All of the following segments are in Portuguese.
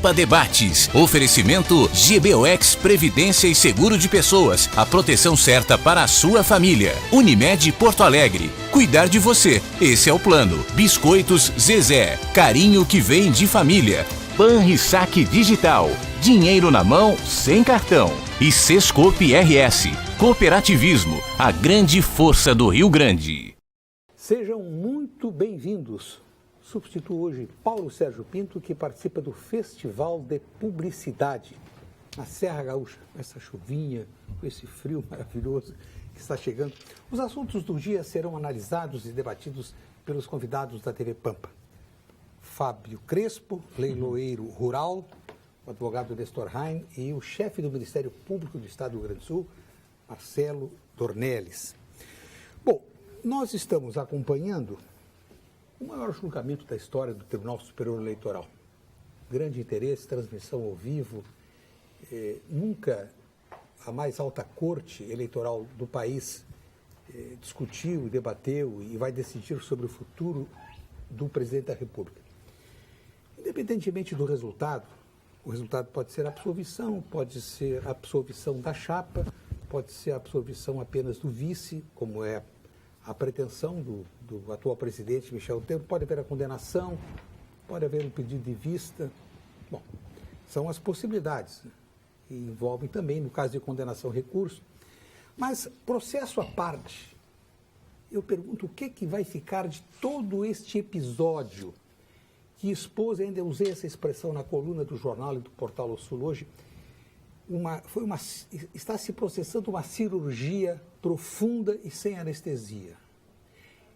Pampa Debates. Oferecimento GBOX Previdência e Seguro de Pessoas. A proteção certa para a sua família. Unimed Porto Alegre. Cuidar de você. Esse é o plano. Biscoitos Zezé. Carinho que vem de família. Banrisac Digital. Dinheiro na mão, sem cartão. E Sescope RS. Cooperativismo. A grande força do Rio Grande. Sejam muito bem-vindos. Substituo hoje Paulo Sérgio Pinto, que participa do Festival de Publicidade na Serra Gaúcha, com essa chuvinha, com esse frio maravilhoso que está chegando. Os assuntos do dia serão analisados e debatidos pelos convidados da TV Pampa. Fábio Crespo, leiloeiro rural, o advogado Nestor Heim e o chefe do Ministério Público do Estado do Rio Grande do Sul, Marcelo Dornelles. Bom, nós estamos acompanhando o maior julgamento da história do Tribunal Superior Eleitoral. Grande interesse, transmissão ao vivo. Nunca a mais alta corte eleitoral do país discutiu, debateu e vai decidir sobre o futuro do presidente da República. Independentemente do resultado, o resultado pode ser absolvição, pode ser absolvição da chapa, pode ser absolvição apenas do vice, como é a pretensão do atual presidente Michel Temer, pode haver a condenação, pode haver um pedido de vista. Bom, são as possibilidades, né? E envolvem também, no caso de condenação, recurso. Mas, processo à parte, eu pergunto o que vai ficar de todo este episódio que expôs, ainda eu usei essa expressão na coluna do jornal e do Portal O Sul hoje, está se processando uma cirurgia profunda e sem anestesia.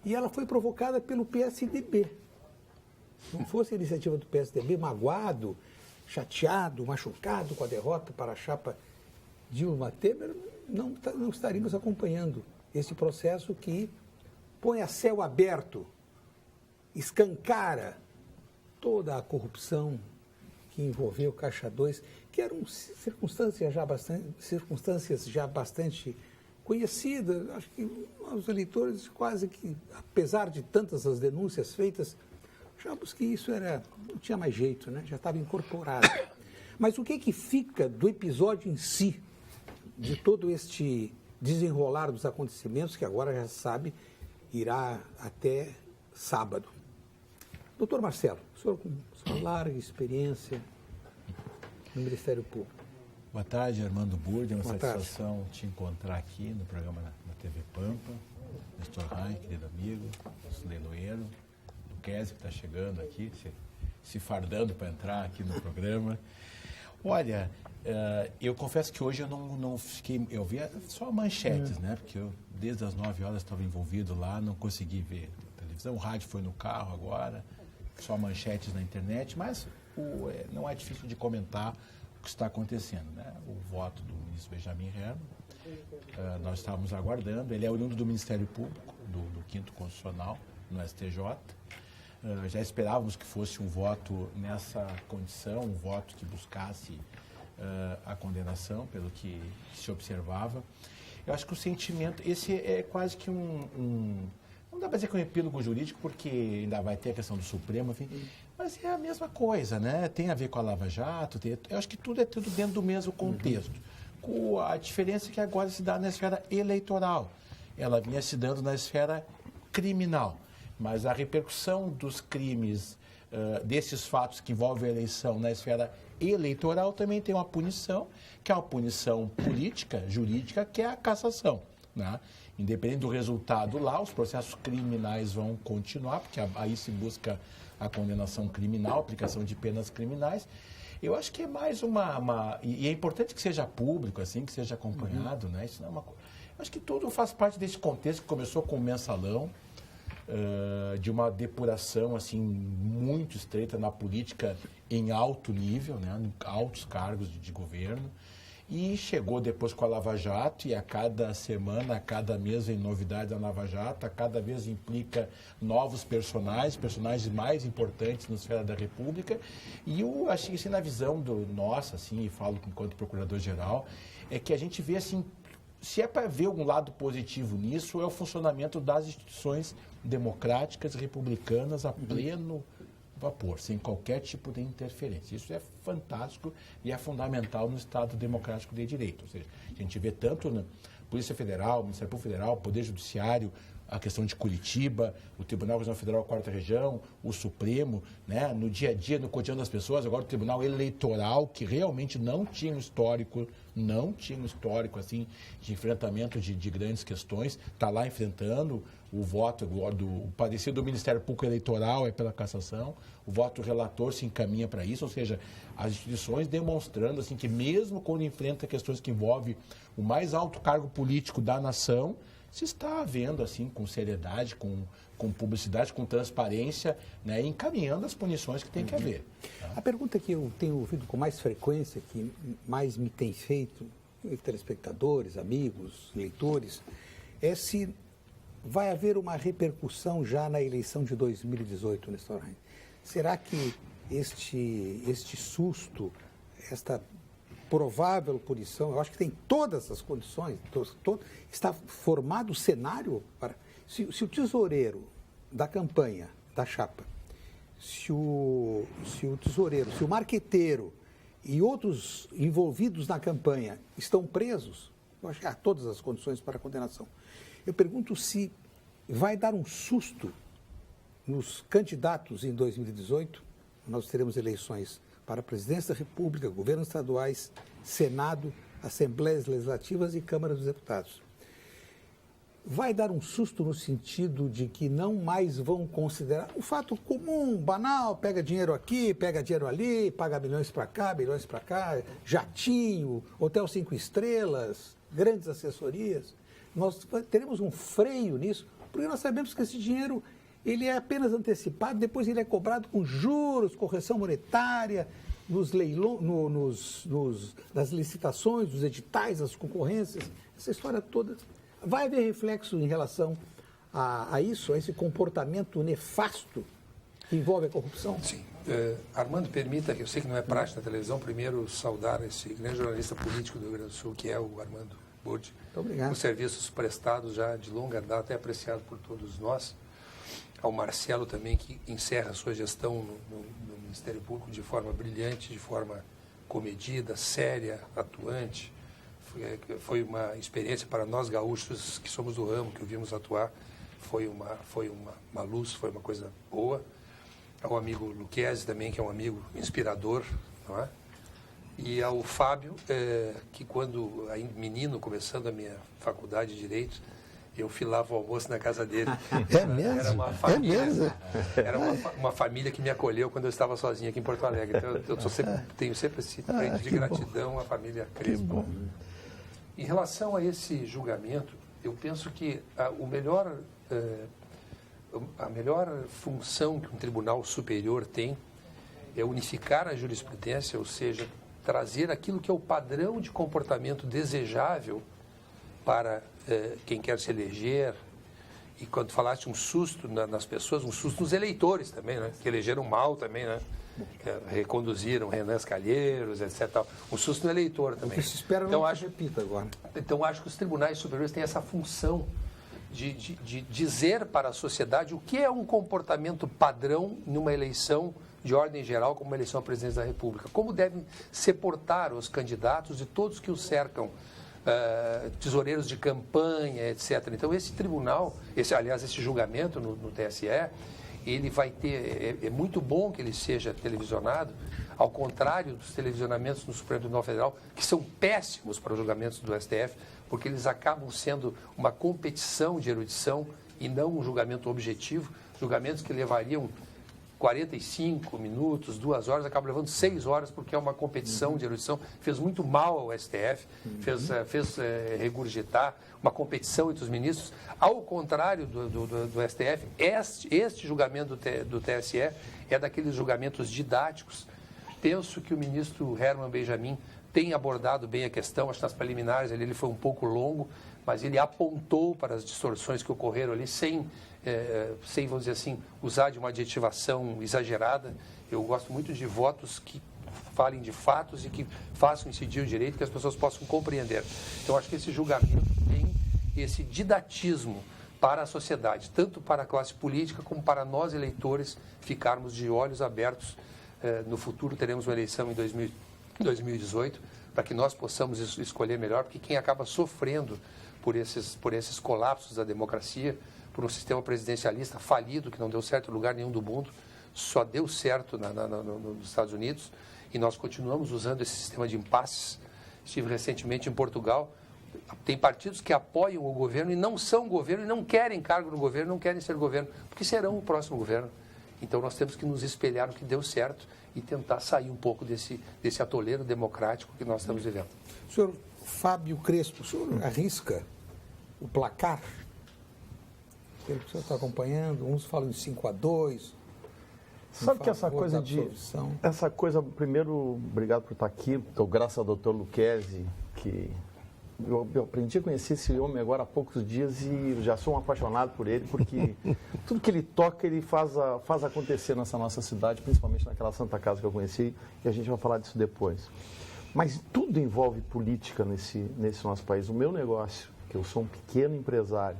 E ela foi provocada pelo PSDB. Não fosse a iniciativa do PSDB, magoado, chateado, machucado com a derrota para a chapa Dilma Temer, não estaríamos acompanhando esse processo que põe a céu aberto, escancara toda a corrupção que envolveu Caixa 2, que eram circunstâncias já bastante conhecidas. Acho que os eleitores quase que, apesar de tantas as denúncias feitas, achávamos que isso não tinha mais jeito, né? Já estava incorporado. Mas o que fica do episódio em si, de todo este desenrolar dos acontecimentos, que agora já se sabe, irá até sábado? Doutor Marcelo, o senhor com sua larga experiência no Ministério Público. Boa tarde, Armando Burdi. É uma satisfação te encontrar aqui no programa na TV Pampa. Nestor Heim, querido amigo, nosso leiloeiro, o Kézio, que está chegando aqui, se fardando para entrar aqui no programa. Olha, eu confesso que hoje eu não fiquei... Eu via só manchetes, né? Porque eu, desde as 9 horas, estava envolvido lá, não consegui ver televisão. O rádio foi no carro agora, só manchetes na internet, mas não é difícil de comentar o que está acontecendo, né? O voto do ministro Benjamin Herman, nós estávamos aguardando. Ele é oriundo do Ministério Público, do 5º Constitucional, no STJ. Já esperávamos que fosse um voto nessa condição, um voto que buscasse a condenação, pelo que se observava. Eu acho que o sentimento, esse é quase que não dá para dizer que é um epílogo jurídico, porque ainda vai ter a questão do Supremo, enfim, mas é a mesma coisa, né? Tem a ver com a Lava Jato, eu acho que tudo é tudo dentro do mesmo contexto. Com a diferença que agora se dá na esfera eleitoral. Ela vinha se dando na esfera criminal, mas a repercussão dos crimes, desses fatos que envolvem a eleição na esfera eleitoral, também tem uma punição, que é uma punição política, jurídica, que é a cassação, né? Independente do resultado lá, os processos criminais vão continuar, porque aí se busca a condenação criminal, aplicação de penas criminais. Eu acho que é mais e é importante que seja público, assim, que seja acompanhado, né? Isso não é uma coisa. Eu acho que tudo faz parte desse contexto que começou com o mensalão, de uma depuração, assim, muito estreita na política em alto nível, né? Em altos cargos de governo. E chegou depois com a Lava Jato, e a cada semana, a cada mês vem novidade da Lava Jato, a cada vez implica novos personagens mais importantes na esfera da República. E eu acho que, assim, na visão nossa, assim, e falo enquanto procurador-geral, é que a gente vê, assim, se é para ver um lado positivo nisso, é o funcionamento das instituições democráticas, republicanas, a pleno vapor, sem qualquer tipo de interferência. Isso é fantástico e é fundamental no Estado democrático de direito. Ou seja, a gente vê tanto na Polícia Federal, Ministério Público Federal, Poder Judiciário, a questão de Curitiba, o Tribunal Regional Federal, 4ª Região, o Supremo, né, no dia a dia, no cotidiano das pessoas, agora o Tribunal Eleitoral, que realmente não tinha um histórico assim, de enfrentamento de grandes questões, está lá enfrentando o voto o parecer do Ministério Público Eleitoral é pela cassação, o voto do relator se encaminha para isso, ou seja, as instituições demonstrando assim, que mesmo quando enfrenta questões que envolvem o mais alto cargo político da nação, se está vendo assim, com seriedade, com publicidade, com transparência, né, encaminhando as punições que tem que haver. Tá? A pergunta que eu tenho ouvido com mais frequência, que mais me tem feito, telespectadores, amigos, leitores, é se vai haver uma repercussão já na eleição de 2018, Nestor Rein. Será que este susto, esta provável punição, eu acho que tem todas as condições, está formado o cenário para... Se o tesoureiro da campanha, da chapa, se o tesoureiro, se o marqueteiro e outros envolvidos na campanha estão presos, eu acho que há todas as condições para a condenação. Eu pergunto se vai dar um susto nos candidatos em 2018, nós teremos eleições para a Presidência da República, governos estaduais, Senado, Assembleias Legislativas e Câmara dos Deputados. Vai dar um susto no sentido de que não mais vão considerar um fato comum, banal, pega dinheiro aqui, pega dinheiro ali, paga milhões para cá, jatinho, hotel 5 estrelas, grandes assessorias. Nós teremos um freio nisso, porque nós sabemos que esse dinheiro ele é apenas antecipado, depois ele é cobrado com juros, correção monetária, nos nas licitações, dos editais, das concorrências, essa história toda. Vai haver reflexo em relação a isso, a esse comportamento nefasto que envolve a corrupção? Sim. Armando, permita, que eu sei que não é prática na televisão, primeiro saudar esse grande jornalista político do Rio Grande do Sul, que é o Armando Burdi. Muito obrigado. Os serviços prestados já de longa data, é apreciado por todos nós. Ao Marcelo também, que encerra a sua gestão no Ministério Público de forma brilhante, de forma comedida, séria, atuante. Foi uma experiência para nós gaúchos que somos do ramo, que o vimos atuar. Foi uma luz, foi uma coisa boa. Ao amigo Luquezzi também, que é um amigo inspirador, não é? E ao Fábio, que quando, ainda menino, começando a minha faculdade de Direito, eu filava o almoço na casa dele. É mesmo? Era uma família, é mesmo? Era uma família que me acolheu quando eu estava sozinho aqui em Porto Alegre. Então, tenho sempre esse prêmio de gratidão à família Crespo. Em relação a esse julgamento, eu penso que a melhor função que um tribunal superior tem é unificar a jurisprudência, ou seja, trazer aquilo que é o padrão de comportamento desejável para quem quer se eleger. E quando falaste um susto nas pessoas, um susto nos eleitores também, né? Que elegeram mal também, né? Reconduziram Renan Calheiros, etc. Um susto no eleitor também. O que se espera então, não se repita agora. Então, acho que os tribunais superiores têm essa função de dizer para a sociedade o que é um comportamento padrão numa eleição de ordem geral, como uma eleição à presidência da República. Como devem se portar os candidatos e todos que os cercam, tesoureiros de campanha, etc. Então, esse tribunal, esse julgamento no TSE, ele vai ter... É muito bom que ele seja televisionado, ao contrário dos televisionamentos no Supremo Tribunal Federal, que são péssimos para os julgamentos do STF, porque eles acabam sendo uma competição de erudição e não um julgamento objetivo. Julgamentos que levariam 45 minutos, 2 horas, acabam levando 6 horas, porque é uma competição de erudição. Fez muito mal ao STF, fez regurgitar uma competição entre os ministros. Ao contrário do STF, este julgamento do TSE é daqueles julgamentos didáticos. Penso que o ministro Herman Benjamin tem abordado bem a questão. Acho que nas preliminares ele foi um pouco longo, mas ele apontou para as distorções que ocorreram ali sem, vamos dizer assim, usar de uma adjetivação exagerada. Eu gosto muito de votos que falem de fatos e que façam incidir o direito, que as pessoas possam compreender. Então, acho que esse julgamento tem esse didatismo para a sociedade, tanto para a classe política como para nós, eleitores, ficarmos de olhos abertos. No futuro teremos uma eleição em 2018, para que nós possamos escolher melhor, porque quem acaba sofrendo por esses colapsos da democracia, por um sistema presidencialista falido, que não deu certo em lugar nenhum do mundo, só deu certo nos Estados Unidos, e nós continuamos usando esse sistema de impasses. Estive recentemente em Portugal. Tem partidos que apoiam o governo e não são governo, e não querem cargo no governo, não querem ser governo, porque serão o próximo governo. Então nós temos que nos espelhar no que deu certo e tentar sair um pouco desse atoleiro democrático que nós estamos vivendo. Senhor Fábio Crespo, o senhor arrisca o placar? Pelo que o senhor está acompanhando, uns falam em 5-2. Sabe que essa coisa, primeiro, obrigado por estar aqui, então, graças ao doutor Lucchesi, que eu aprendi a conhecer esse homem agora há poucos dias e já sou um apaixonado por ele, porque tudo que ele toca, ele faz acontecer nessa nossa cidade, principalmente naquela Santa Casa que eu conheci, e a gente vai falar disso depois. Mas tudo envolve política nesse nosso país. O meu negócio, que eu sou um pequeno empresário,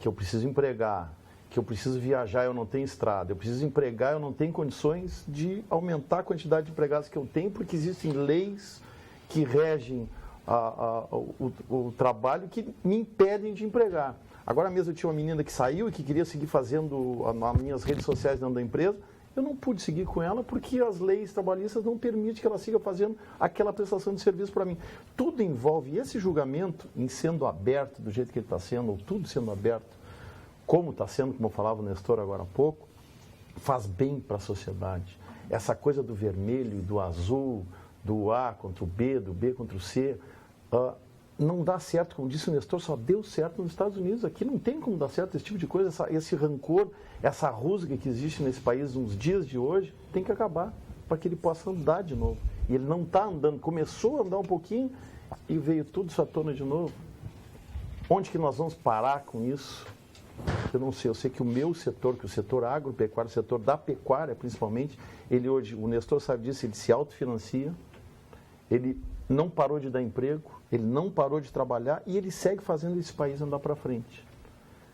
que eu preciso empregar, que eu preciso viajar, eu não tenho estrada, eu preciso empregar, eu não tenho condições de aumentar a quantidade de empregados que eu tenho, porque existem leis que regem o trabalho que me impedem de empregar. Agora mesmo eu tinha uma menina que saiu e que queria seguir fazendo as minhas redes sociais dentro da empresa, eu não pude seguir com ela porque as leis trabalhistas não permitem que ela siga fazendo aquela prestação de serviço para mim. Tudo envolve esse julgamento em sendo aberto do jeito que ele está sendo, ou tudo sendo aberto, como está sendo, como falava o Nestor agora há pouco, faz bem para a sociedade. Essa coisa do vermelho, do azul, do A contra o B, do B contra o C, não dá certo, como disse o Nestor, só deu certo nos Estados Unidos. Aqui não tem como dar certo esse tipo de coisa, esse rancor, essa rusga que existe nesse país nos dias de hoje, tem que acabar para que ele possa andar de novo. E ele não está andando, começou a andar um pouquinho e veio tudo isso à tona de novo. Onde que nós vamos parar com isso? Eu não sei, eu sei que o meu setor, que o setor agropecuário, o setor da pecuária principalmente, ele hoje, o Nestor sabe disso, ele se autofinancia, ele não parou de dar emprego, ele não parou de trabalhar e ele segue fazendo esse país andar para frente.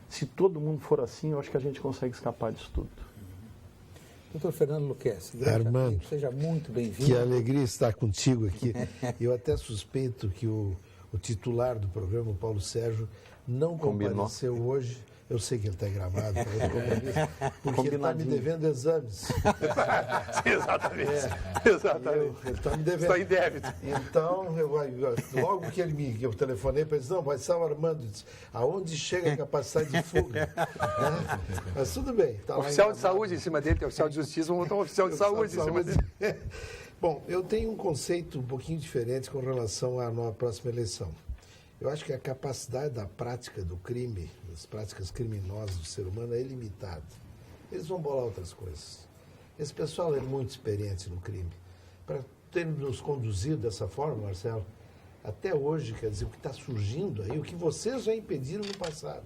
Se todo mundo for assim, eu acho que a gente consegue escapar disso tudo. Doutor Fernando Lucchesi, Armando, seja muito bem-vindo. Que alegria estar contigo aqui. Eu até suspeito que o titular do programa, o Paulo Sérgio, não compareceu hoje. Eu sei que ele está gravado, porque ele está me devendo exames. Exatamente. Exatamente. Ele está me devendo. Está em débito. Então, logo que eu telefonei para ele, não, vai ser o Armando, disse, aonde chega a capacidade de fuga? Né? Mas tudo bem. Tá oficial de saúde em cima dele, tem oficial de justiça, vamos botar um oficial de saúde em cima dele. Bom, eu tenho um conceito um pouquinho diferente com relação à próxima eleição. Eu acho que a capacidade da prática do crime, das práticas criminosas do ser humano é ilimitada. Eles vão bolar outras coisas. Esse pessoal é muito experiente no crime. Para ter nos conduzido dessa forma, Marcelo, até hoje, quer dizer, o que está surgindo aí, o que vocês já impediram no passado,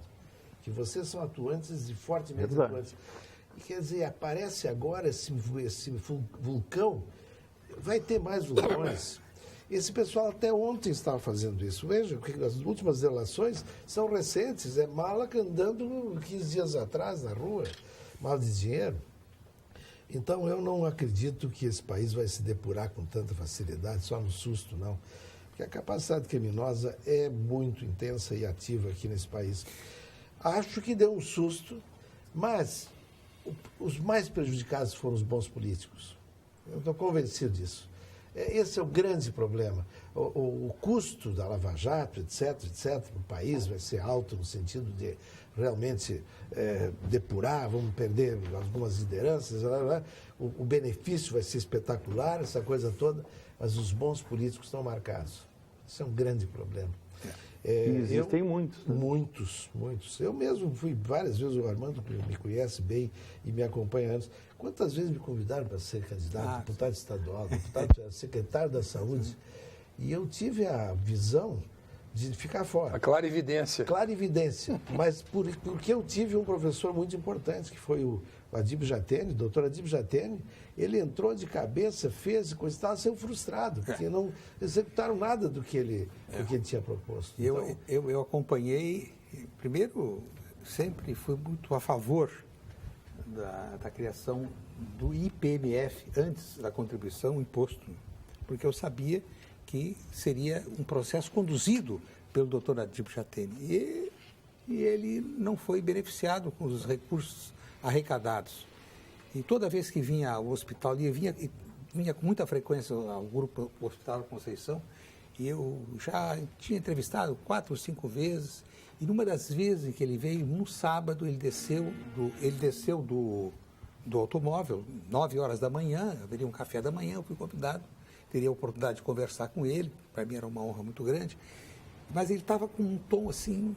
que vocês são atuantes e fortemente atuantes. E quer dizer, aparece agora esse vulcão, vai ter mais vulcões. Esse pessoal até ontem estava fazendo isso. Veja, as últimas delações são recentes. É mala andando 15 dias atrás na rua, mala de dinheiro. Então, eu não acredito que esse país vai se depurar com tanta facilidade, só no susto, não. Porque a capacidade criminosa é muito intensa e ativa aqui nesse país. Acho que deu um susto, mas os mais prejudicados foram os bons políticos. Eu estou convencido disso. Esse é o grande problema. O custo da Lava Jato, etc., no país vai ser alto no sentido de realmente depurar, vamos perder algumas lideranças, o benefício vai ser espetacular, essa coisa toda, mas os bons políticos estão marcados. Isso é um grande problema. Existem muitos. Né? Muitos. Eu mesmo fui várias vezes, o Armando me conhece bem e me acompanha anos. Quantas vezes me convidaram para ser candidato, deputado estadual, deputado secretário da Saúde, e eu tive a visão de ficar fora. A clarividência. Mas porque eu tive um professor muito importante, que foi o Adib Jatene, o doutor Adib Jatene, ele entrou de cabeça, fez coisa e tal, saiu frustrado, porque não executaram nada do que ele tinha proposto. Eu acompanhei, primeiro, sempre fui muito a favor da criação do IPMF antes da contribuição, o imposto, porque eu sabia que seria um processo conduzido pelo doutor Adib Jatene. E ele não foi beneficiado com os recursos arrecadados. E toda vez que vinha ao hospital, ele vinha com muita frequência ao grupo Hospital Conceição, e eu já tinha entrevistado 4 ou 5 vezes, e numa das vezes em que ele veio, num sábado, ele desceu do automóvel, 9 horas da manhã, haveria um café da manhã, eu fui convidado, teria a oportunidade de conversar com ele, para mim era uma honra muito grande, mas ele estava com um tom assim,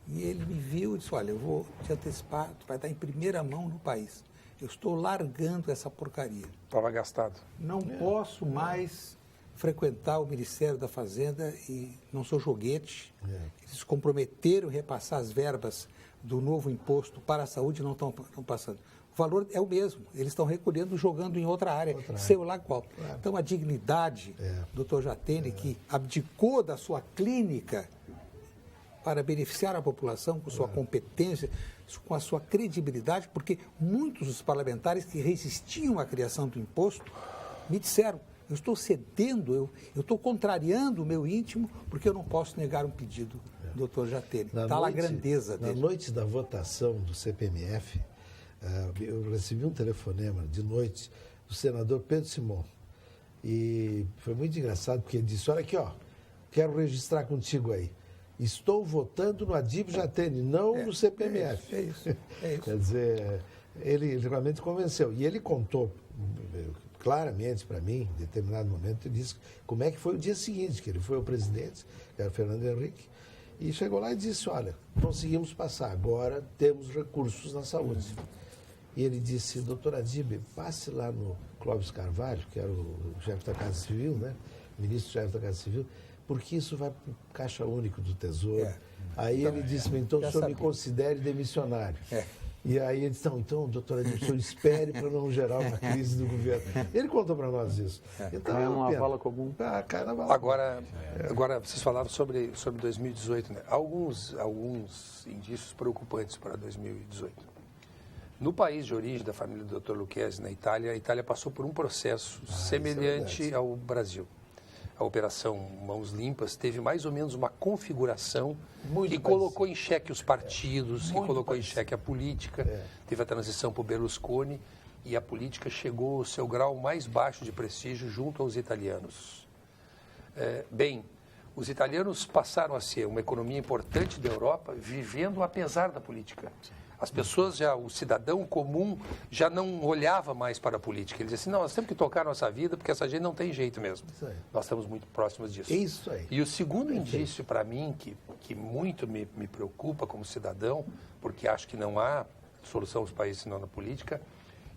e ele me viu e disse, olha, eu vou te antecipar, tu vai estar em primeira mão no país, eu estou largando essa porcaria. Estava gastado. Não posso mais frequentar o Ministério da Fazenda e não sou joguete. Eles se comprometeram a repassar as verbas do novo imposto para a saúde e não estão passando. O valor é o mesmo, eles estão recolhendo, jogando em outra área, sei lá qual. Claro. Então, a dignidade do Dr. Jatene, que abdicou da sua clínica para beneficiar a população com sua competência, com a sua credibilidade, porque muitos dos parlamentares que resistiam à criação do imposto me disseram, eu estou cedendo, eu estou contrariando o meu íntimo, porque eu não posso negar um pedido do Dr. Jatene. Está lá a grandeza dele. Na noite da votação do CPMF, eu recebi um telefonema de noite do senador Pedro Simon. E foi muito engraçado, porque ele disse, olha aqui, ó, quero registrar contigo aí. Estou votando no Adib Jatene, não no CPMF. É isso. Quer dizer, ele realmente convenceu. E ele contou claramente para mim, em determinado momento, ele disse como é que foi o dia seguinte, que ele foi ao presidente, que era o Fernando Henrique, e chegou lá e disse, olha, conseguimos passar, agora temos recursos na saúde. E ele disse, doutor Adib, passe lá no Clóvis Carvalho, que era o chefe da Casa Civil, né? Ministro-chefe da Casa Civil, porque isso vai para o Caixa Único do Tesouro. Aí então, ele disse, então o senhor me considere demissionário. E aí ele disse, então, doutor Adib, o senhor espere para não gerar uma crise do governo. Ele contou para nós isso. Então, é uma vala comum. Cai na vala. Agora, vocês falaram sobre 2018, né? Alguns indícios preocupantes para 2018. No país de origem da família do Dr. Lucchesi, na Itália, a Itália passou por um processo semelhante ao Brasil. A Operação Mãos Limpas teve mais ou menos uma configuração e colocou em xeque os partidos, e colocou em xeque a política. Teve a transição para o Berlusconi e a política chegou ao seu grau mais baixo de prestígio junto aos italianos. Os italianos passaram a ser uma economia importante da Europa, vivendo apesar da política. As pessoas, o cidadão comum, já não olhava mais para a política. Ele dizia assim, não, nós temos que tocar a nossa vida, porque essa gente não tem jeito mesmo. Nós estamos muito próximos disso. Isso aí. E o segundo indício, para mim, que muito me preocupa como cidadão, porque acho que não há solução aos países senão na política,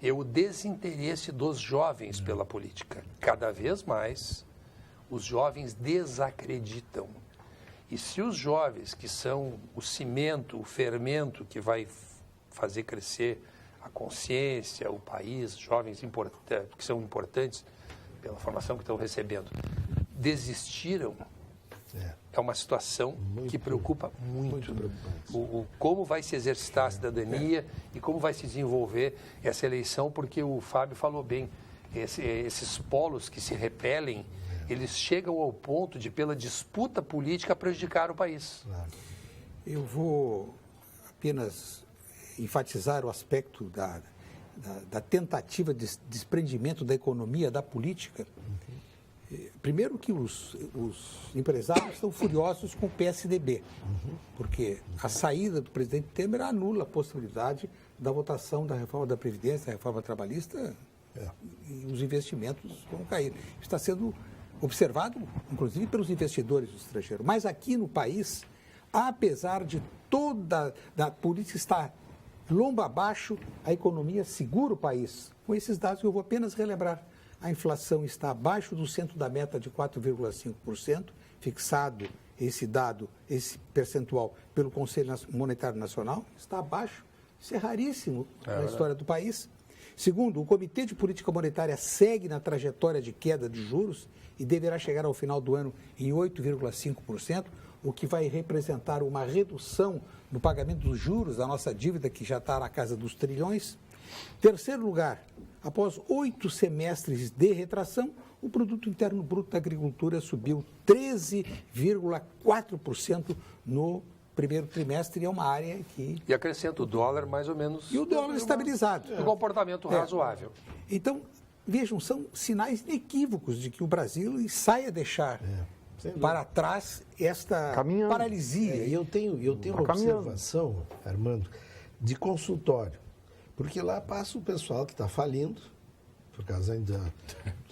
é o desinteresse dos jovens pela política. Cada vez mais, os jovens desacreditam. E se os jovens, que são o cimento, o fermento que vai fazer crescer a consciência, o país, jovens que são importantes pela formação que estão recebendo, desistiram, é uma situação que preocupa muito. Como vai se exercitar a cidadania e como vai se desenvolver essa eleição, porque o Fábio falou bem, esses polos que se repelem, eles chegam ao ponto de, pela disputa política, prejudicar o país. Eu vou apenas enfatizar o aspecto da tentativa de desprendimento da economia da política. Primeiro que os empresários estão furiosos com o PSDB, porque a saída do presidente Temer anula a possibilidade da votação da reforma da Previdência, da reforma trabalhista, e os investimentos vão cair. Está sendo observado, inclusive, pelos investidores do estrangeiro. Mas aqui no país, apesar de toda a política estar lomba abaixo, a economia segura o país. Com esses dados que eu vou apenas relembrar. A inflação está abaixo do centro da meta de 4,5%, fixado esse dado, esse percentual, pelo Conselho Monetário Nacional, está abaixo. Isso é raríssimo na história do país. Segundo, o Comitê de Política Monetária segue na trajetória de queda de juros e deverá chegar ao final do ano em 8,5%, o que vai representar uma redução no pagamento dos juros da nossa dívida, que já está na casa dos trilhões. Terceiro lugar, após 8 semestres de retração, o Produto Interno Bruto da Agricultura subiu 13,4% no primeiro trimestre, é uma área que... E acrescenta o dólar mais ou menos... E o dólar estabilizado. Um comportamento razoável. Então, vejam, são sinais inequívocos de que o Brasil saia deixar para trás esta paralisia. Eu tenho uma observação, Armando, de consultório. Porque lá passa o pessoal que está falindo, por causa ainda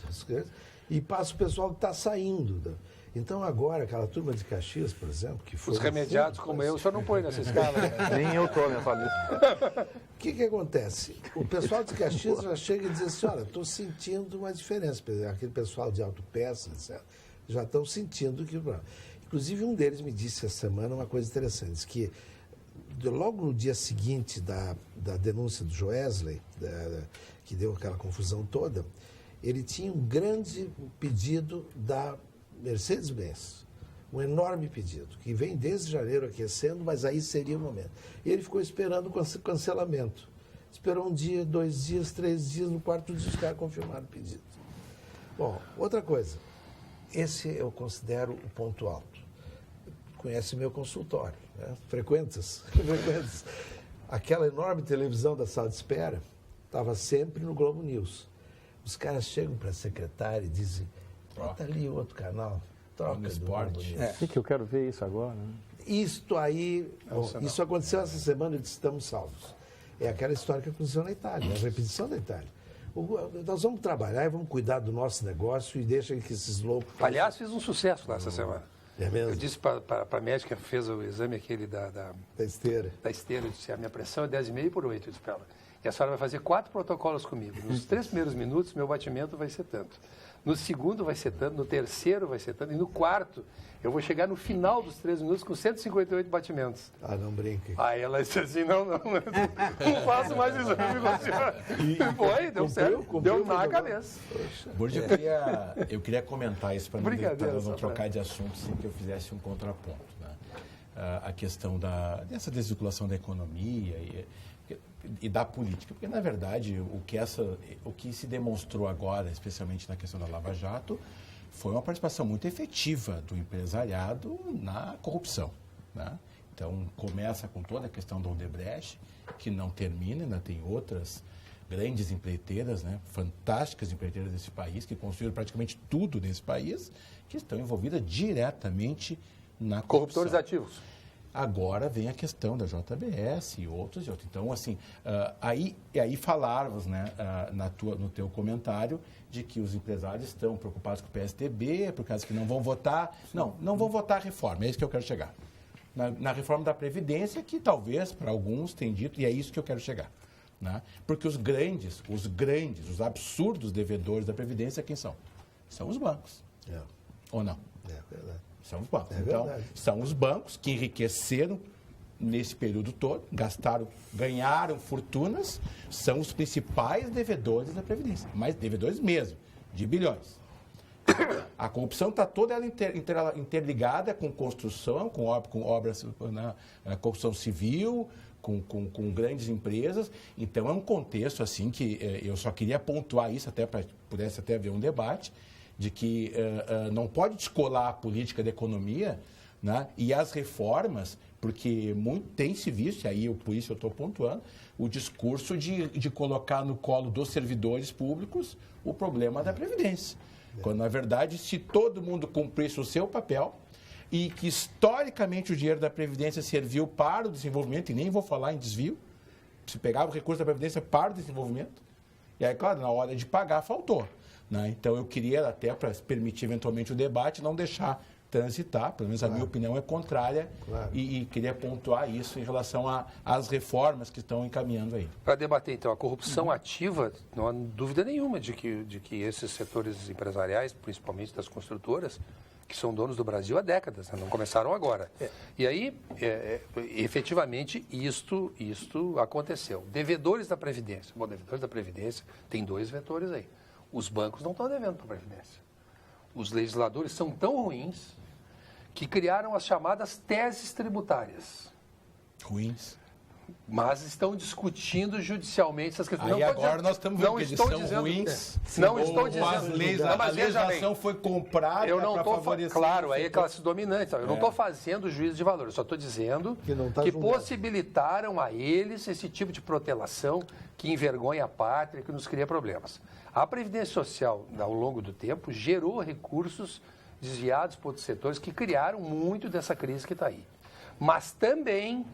das coisas, e passa o pessoal que está saindo. Então, agora, aquela turma de Caxias, por exemplo, que foi... Os remediados como eu, só não põe nessa escala. Nem eu estou, minha família. O que acontece? O pessoal de Caxias já chega e diz assim, olha, estou sentindo uma diferença. Aquele pessoal de autopeça, etc., já estão sentindo que... Inclusive, um deles me disse essa semana uma coisa interessante, disse que logo no dia seguinte da denúncia do Joesley, que deu aquela confusão toda, ele tinha um grande pedido da Mercedes-Benz, um enorme pedido, que vem desde janeiro aquecendo, mas aí seria o momento. E ele ficou esperando o cancelamento. Esperou um dia, 2 dias, 3 dias, no quarto dia os caras confirmaram o pedido. Bom, outra coisa, esse eu considero o ponto alto. Conhece meu consultório, né? Frequentas. Aquela enorme televisão da sala de espera estava sempre no Globo News. Os caras chegam para a secretária e dizem, bota ali o outro canal, troca do Globo News. Que eu quero ver isso agora, né? Isto aí, isso aconteceu essa semana e estamos salvos. É aquela história que aconteceu na Itália, a repetição da Itália. Nós vamos trabalhar e vamos cuidar do nosso negócio e deixa que esses loucos... Aliás, fiz um sucesso lá essa semana. É mesmo? Eu disse para a médica que fez o exame aquele da esteira. Da esteira, eu disse, a minha pressão é 10,5 por 8, eu disse para ela. E a senhora vai fazer 4 protocolos comigo. Nos 3 primeiros minutos, meu batimento vai ser tanto. No segundo vai ser tanto, no terceiro vai ser tanto, e no quarto eu vou chegar no final dos 3 minutos com 158 batimentos. Ah, não brinque. Aí ela disse assim, não faço mais exame com a senhora. E foi, deu certo, deu na cabeça. Burdi, eu queria comentar isso para não trocar de assunto sem que eu fizesse um contraponto. Né? A questão dessa desvinculação da economia e da política, porque na verdade o que se demonstrou agora, especialmente na questão da Lava Jato, foi uma participação muito efetiva do empresariado na corrupção. Né? Então começa com toda a questão do Odebrecht, que não termina, ainda tem outras grandes empreiteiras, né? Fantásticas empreiteiras desse país, que construíram praticamente tudo nesse país, que estão envolvidas diretamente na corrupção. Corruptores ativos. Agora vem a questão da JBS e outros. Então, assim, aí falarmos, né, no teu comentário, de que os empresários estão preocupados com o PSDB, por causa que não vão votar. Não vão votar a reforma, é isso que eu quero chegar. Na reforma da Previdência, que talvez para alguns tenham dito, e é isso que eu quero chegar. Né? Porque os grandes, os absurdos devedores da Previdência, quem são? São os bancos. Ou não? É verdade. São os bancos. Então, são os bancos que enriqueceram nesse período todo, ganharam fortunas, são os principais devedores da Previdência, mas devedores mesmo, de bilhões. A corrupção está toda ela interligada com construção, com obras, construção civil, com grandes empresas. Então, é um contexto assim que eu só queria pontuar isso, até para pudesse até haver um debate, de que não pode descolar a política da economia, né, e as reformas, porque tem se visto, e aí por isso eu estou pontuando, o discurso de colocar no colo dos servidores públicos o problema da Previdência. Quando, na verdade, se todo mundo cumprisse o seu papel e que, historicamente, o dinheiro da Previdência serviu para o desenvolvimento, e nem vou falar em desvio, se pegava o recurso da Previdência para o desenvolvimento, e aí, claro, na hora de pagar, faltou. Né? Então, eu queria, até para permitir eventualmente o debate, não deixar transitar, pelo menos a minha opinião é contrária, e queria pontuar isso em relação às reformas que estão encaminhando aí. Para debater, então, a corrupção ativa, não há dúvida nenhuma de que esses setores empresariais, principalmente das construtoras, que são donos do Brasil há décadas, né? Não começaram agora. E aí, efetivamente, isto aconteceu. Devedores da Previdência. Bom, devedores da Previdência, tem 2 vetores aí. Os bancos não estão devendo para a Previdência. Os legisladores são tão ruins que criaram as chamadas teses tributárias. Ruins. Mas estão discutindo judicialmente essas questões. Aí agora nós estamos vendo que eles são ruins. Não estou dizendo. A legislação foi comprada para favorecer. Claro, aí é classe dominante. Eu não estou fazendo juízo de valor. Eu só estou dizendo que possibilitaram a eles esse tipo de protelação que envergonha a pátria, que nos cria problemas. A Previdência Social, ao longo do tempo, gerou recursos desviados por outros setores que criaram muito dessa crise que está aí. Mas também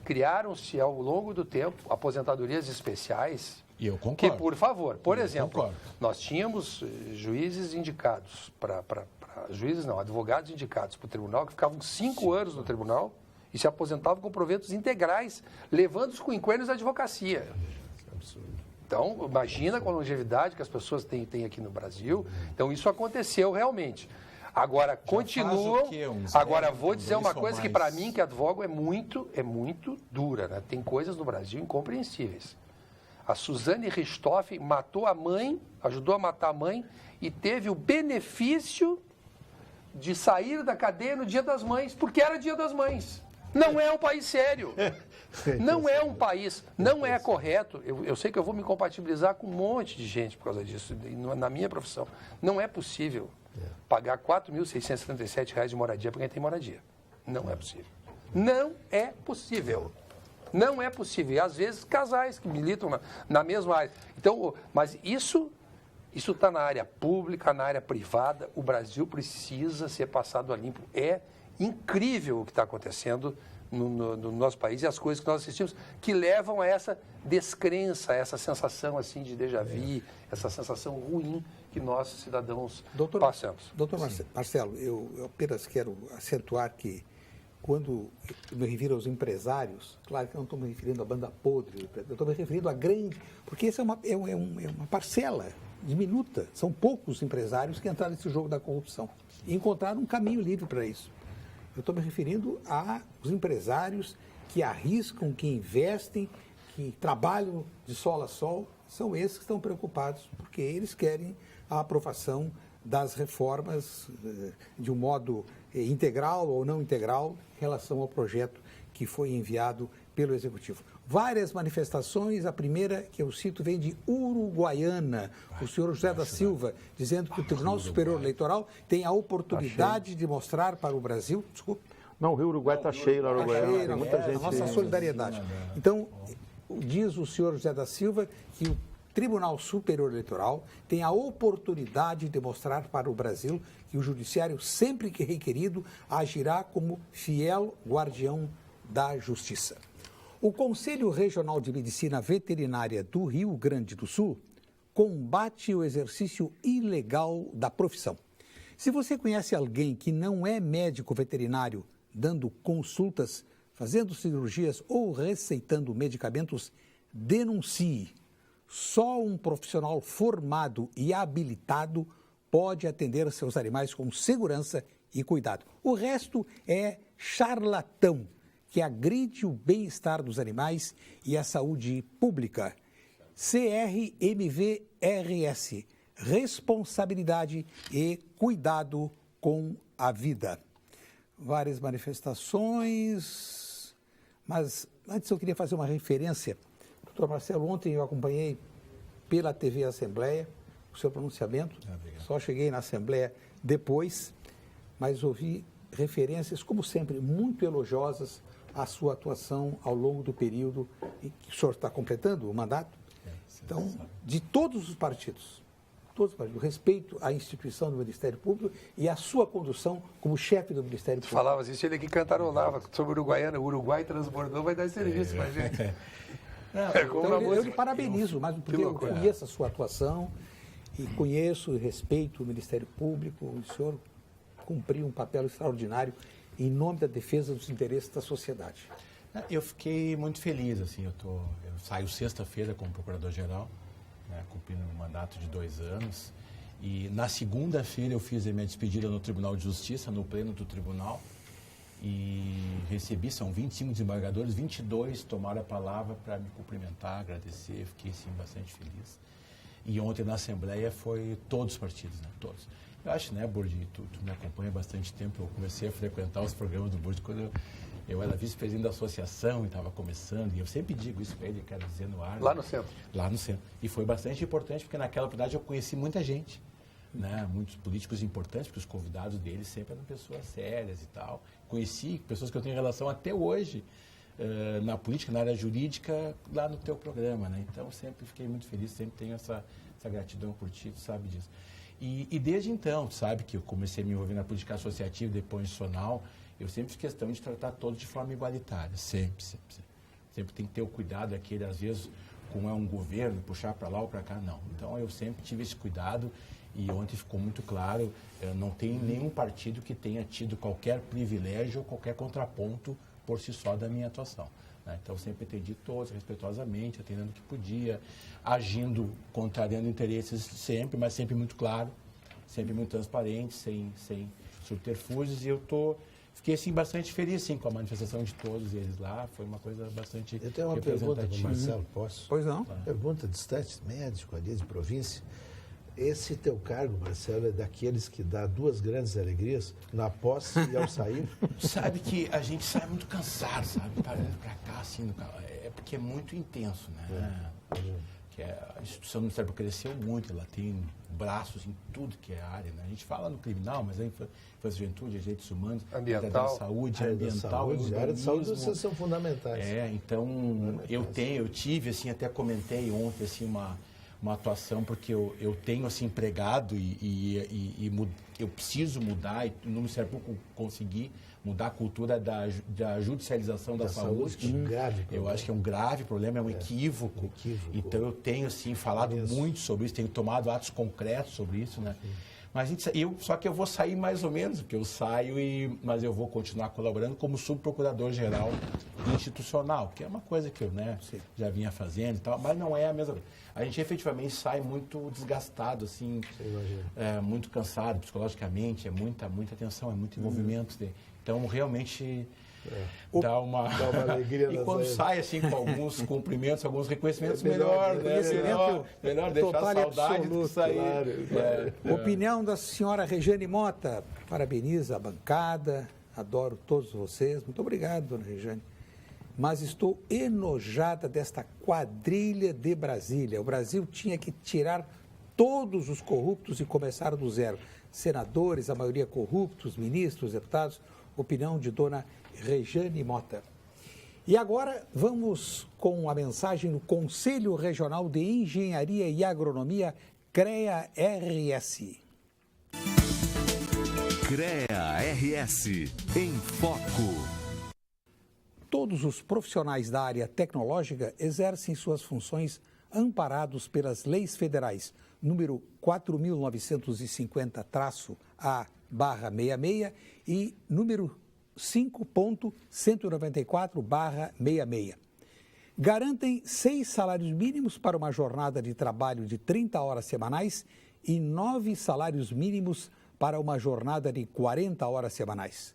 criaram-se ao longo do tempo aposentadorias especiais. E eu concordo. Que, por favor, por exemplo, nós tínhamos juízes indicados advogados indicados para o tribunal que ficavam 5 anos no tribunal e se aposentavam com proventos integrais, levando os quinquênios da advocacia. Então, imagina com a longevidade que as pessoas têm aqui no Brasil. Então, isso aconteceu realmente. Agora, continuam. Agora, vou dizer uma coisa que, para mim, que advogo é muito dura. Né? Tem coisas no Brasil incompreensíveis. A Suzane Richthofen matou a mãe, ajudou a matar a mãe, e teve o benefício de sair da cadeia no Dia das Mães, porque era Dia das Mães. Não é um país sério. Não é um país, não é correto. Eu sei que eu vou me compatibilizar com um monte de gente por causa disso, na minha profissão. Não é possível pagar R$ 4.677 de moradia para quem tem moradia. Não é possível. Não é possível. Não é possível. E, às vezes, casais que militam na mesma área. Então, mas isso está na área pública, na área privada. O Brasil precisa ser passado a limpo. É incrível o que está acontecendo no nosso país e as coisas que nós assistimos que levam a essa descrença, a essa sensação assim de déjà vu, essa sensação ruim que nós, cidadãos, passamos. Doutor Marcelo, eu apenas quero acentuar que quando eu me refiro aos empresários, claro que eu não estou me referindo à banda podre, eu estou me referindo à grande, porque essa é uma parcela diminuta, são poucos empresários que entraram nesse jogo da corrupção e encontraram um caminho livre para isso. Eu estou me referindo aos empresários que arriscam, que investem, que trabalham de sol a sol, são esses que estão preocupados, porque eles querem a aprovação das reformas de um modo integral ou não integral em relação ao projeto que foi enviado pelo Executivo. Várias manifestações, a primeira que eu cito vem de Uruguaiana, o senhor José da Silva, dizendo que o Tribunal Superior Eleitoral tem a oportunidade de mostrar para o Brasil... Desculpe. Não, o Rio Uruguai está cheio na Uruguaiana, tem muita gente... A nossa solidariedade. Então, diz o senhor José da Silva que o Tribunal Superior Eleitoral tem a oportunidade de mostrar para o Brasil que o Judiciário, sempre que requerido, agirá como fiel guardião da Justiça. O Conselho Regional de Medicina Veterinária do Rio Grande do Sul combate o exercício ilegal da profissão. Se você conhece alguém que não é médico veterinário, dando consultas, fazendo cirurgias ou receitando medicamentos, denuncie. Só um profissional formado e habilitado pode atender seus animais com segurança e cuidado. O resto é charlatão, que agride o bem-estar dos animais e a saúde pública. CRMVRS, responsabilidade e cuidado com a vida. Várias manifestações, mas antes eu queria fazer uma referência. Doutor Marcelo, ontem eu acompanhei pela TV Assembleia o seu pronunciamento, só cheguei na Assembleia depois, mas ouvi referências, como sempre, muito elogiosas à sua atuação ao longo do período em que o senhor está completando o mandato. Então, de todos os partidos, respeito à instituição do Ministério Público e à sua condução como chefe do Ministério Público. Falavas isso, ele aqui cantarolava sobre Uruguaiana. O Uruguai transbordou, vai dar serviço para a gente. Então, eu lhe parabenizo, mas porque eu conheço a sua atuação e conheço e respeito o Ministério Público. O senhor cumpriu um papel extraordinário em nome da defesa dos interesses da sociedade. Eu fiquei muito feliz, assim, eu saio sexta-feira como procurador-geral, né, cumprindo um mandato de 2 anos, e na segunda-feira eu fiz a minha despedida no Tribunal de Justiça, no pleno do tribunal, e recebi, são 25 desembargadores, 22 tomaram a palavra para me cumprimentar, agradecer, fiquei, sim, bastante feliz. E ontem na Assembleia foi todos os partidos, né, todos. Eu acho, né, Burdi, tu me acompanha há bastante tempo. Eu comecei a frequentar os programas do Burdi quando eu era vice-presidente da associação e estava começando. E eu sempre digo isso para ele, quero dizer no ar. Lá no centro? Lá no centro. E foi bastante importante, porque naquela oportunidade eu conheci muita gente. Né, muitos políticos importantes, porque os convidados deles sempre eram pessoas sérias e tal. Conheci pessoas que eu tenho relação até hoje na política, na área jurídica, lá no teu programa. Né? Então, sempre fiquei muito feliz, sempre tenho essa gratidão por ti, tu sabe disso. E desde então, tu sabe que eu comecei a me envolver na política associativa, depois institucional, eu sempre fiz questão de tratar todos de forma igualitária, sempre. Sempre tem que ter o cuidado, aquele, às vezes, como é um governo, puxar para lá ou para cá, não. Então, eu sempre tive esse cuidado. E ontem ficou muito claro, não tem nenhum partido que tenha tido qualquer privilégio ou qualquer contraponto por si só da minha atuação. Né? Então, sempre atendi todos respeitosamente, atendendo o que podia, agindo, contrariando interesses sempre, mas sempre muito claro, sempre muito transparente, sem subterfúgios. E fiquei assim, bastante feliz assim, com a manifestação de todos eles lá. Foi uma coisa bastante Eu tenho uma pergunta para o Marcelo, posso? Pois não. Pergunta distante, médico ali de província. Esse teu cargo, Marcelo, é daqueles que dá duas grandes alegrias, na posse e ao sair? Sabe que a gente sai muito cansado, sabe? Parando para cá, assim, é porque é muito intenso, né? Que a instituição do Ministério Público cresceu muito, ela tem braços em tudo que é área, né? A gente fala no criminal, mas aí foi juventude, direitos humanos, ambiental, saúde, ambiental, a área de saúde vocês são fundamentais. Então eu tive, assim, até comentei ontem, assim, uma atuação, porque eu tenho, assim, empregado e eu preciso mudar, e no Ministério Público conseguir mudar a cultura da judicialização da saúde. Eu acho que é um grave problema, é um equívoco. Então, eu tenho, assim, falado muito sobre isso, tenho tomado atos concretos sobre isso, né? Mas só que eu vou sair mais ou menos, porque eu saio, mas eu vou continuar colaborando como subprocurador-geral institucional, que é uma coisa que eu já vinha fazendo e tal, mas não é a mesma coisa. A gente efetivamente sai muito desgastado, assim, muito cansado psicologicamente, é muita tensão, é muito envolvimento. Então, realmente dá uma alegria. E quando sai, assim, com alguns cumprimentos, alguns reconhecimentos, melhor deixar a saudade do que sair. Claro. Opinião da senhora Regiane Mota. Parabeniza a bancada, adoro todos vocês. Muito obrigado, dona Regiane. Mas estou enojada desta quadrilha de Brasília. O Brasil tinha que tirar todos os corruptos e começar do zero. Senadores, a maioria corruptos, ministros, deputados. Opinião de dona Regiane Mota. E agora vamos com a mensagem do Conselho Regional de Engenharia e Agronomia, CREA-RS. CREA-RS, em foco. Todos os profissionais da área tecnológica exercem suas funções amparados pelas leis federais número 4.950-A/66 e número 5.194/66. Garantem 6 salários mínimos para uma jornada de trabalho de 30 horas semanais e 9 salários mínimos para uma jornada de 40 horas semanais.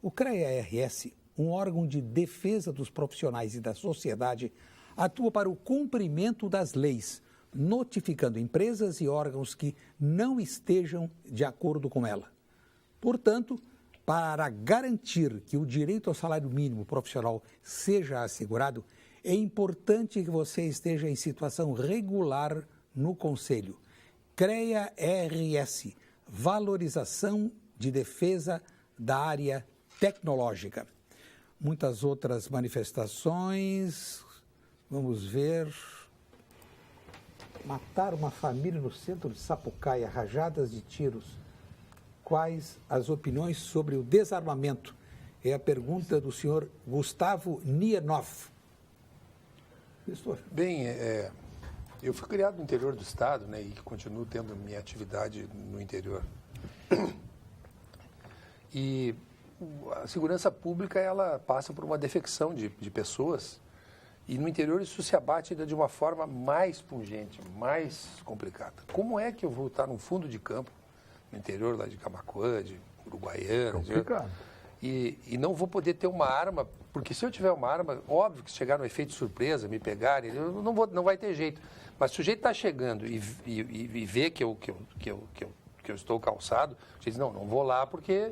O CREA-RS, um órgão de defesa dos profissionais e da sociedade, atua para o cumprimento das leis, notificando empresas e órgãos que não estejam de acordo com ela. Portanto, para garantir que o direito ao salário mínimo profissional seja assegurado, é importante que você esteja em situação regular no Conselho. CREA-RS, valorização de defesa da área tecnológica. Muitas outras manifestações, vamos ver. Matar uma família no centro de Sapucaia, rajadas de tiros. Quais as opiniões sobre o desarmamento? É a pergunta do senhor Gustavo Nienoff. Bem, eu fui criado no interior do estado, né, e continuo tendo minha atividade no interior. E a segurança pública, ela passa por uma defecção de pessoas, e no interior isso se abate ainda de uma forma mais pungente, mais complicada. Como é que eu vou estar num fundo de campo, no interior lá de Camaquã, de Uruguaiana, e não vou poder ter uma arma, porque se eu tiver uma arma, óbvio que se chegar no efeito surpresa, me pegarem, não vai ter jeito. Mas se o sujeito está chegando e vê que eu porque eu estou calçado, você diz, não vou lá porque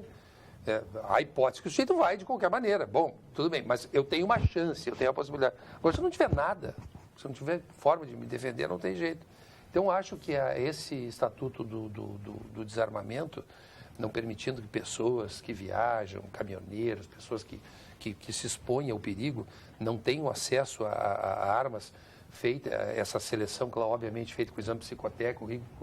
a hipótese que o sujeito vai de qualquer maneira. Bom, tudo bem, mas eu tenho uma chance, eu tenho a possibilidade. Agora, se eu não tiver nada, se eu não tiver forma de me defender, não tem jeito. Então, acho que esse estatuto do desarmamento, não permitindo que pessoas que viajam, caminhoneiros, pessoas que se expõem ao perigo, não tenham acesso a armas, feita essa seleção, claro, obviamente feita com o exame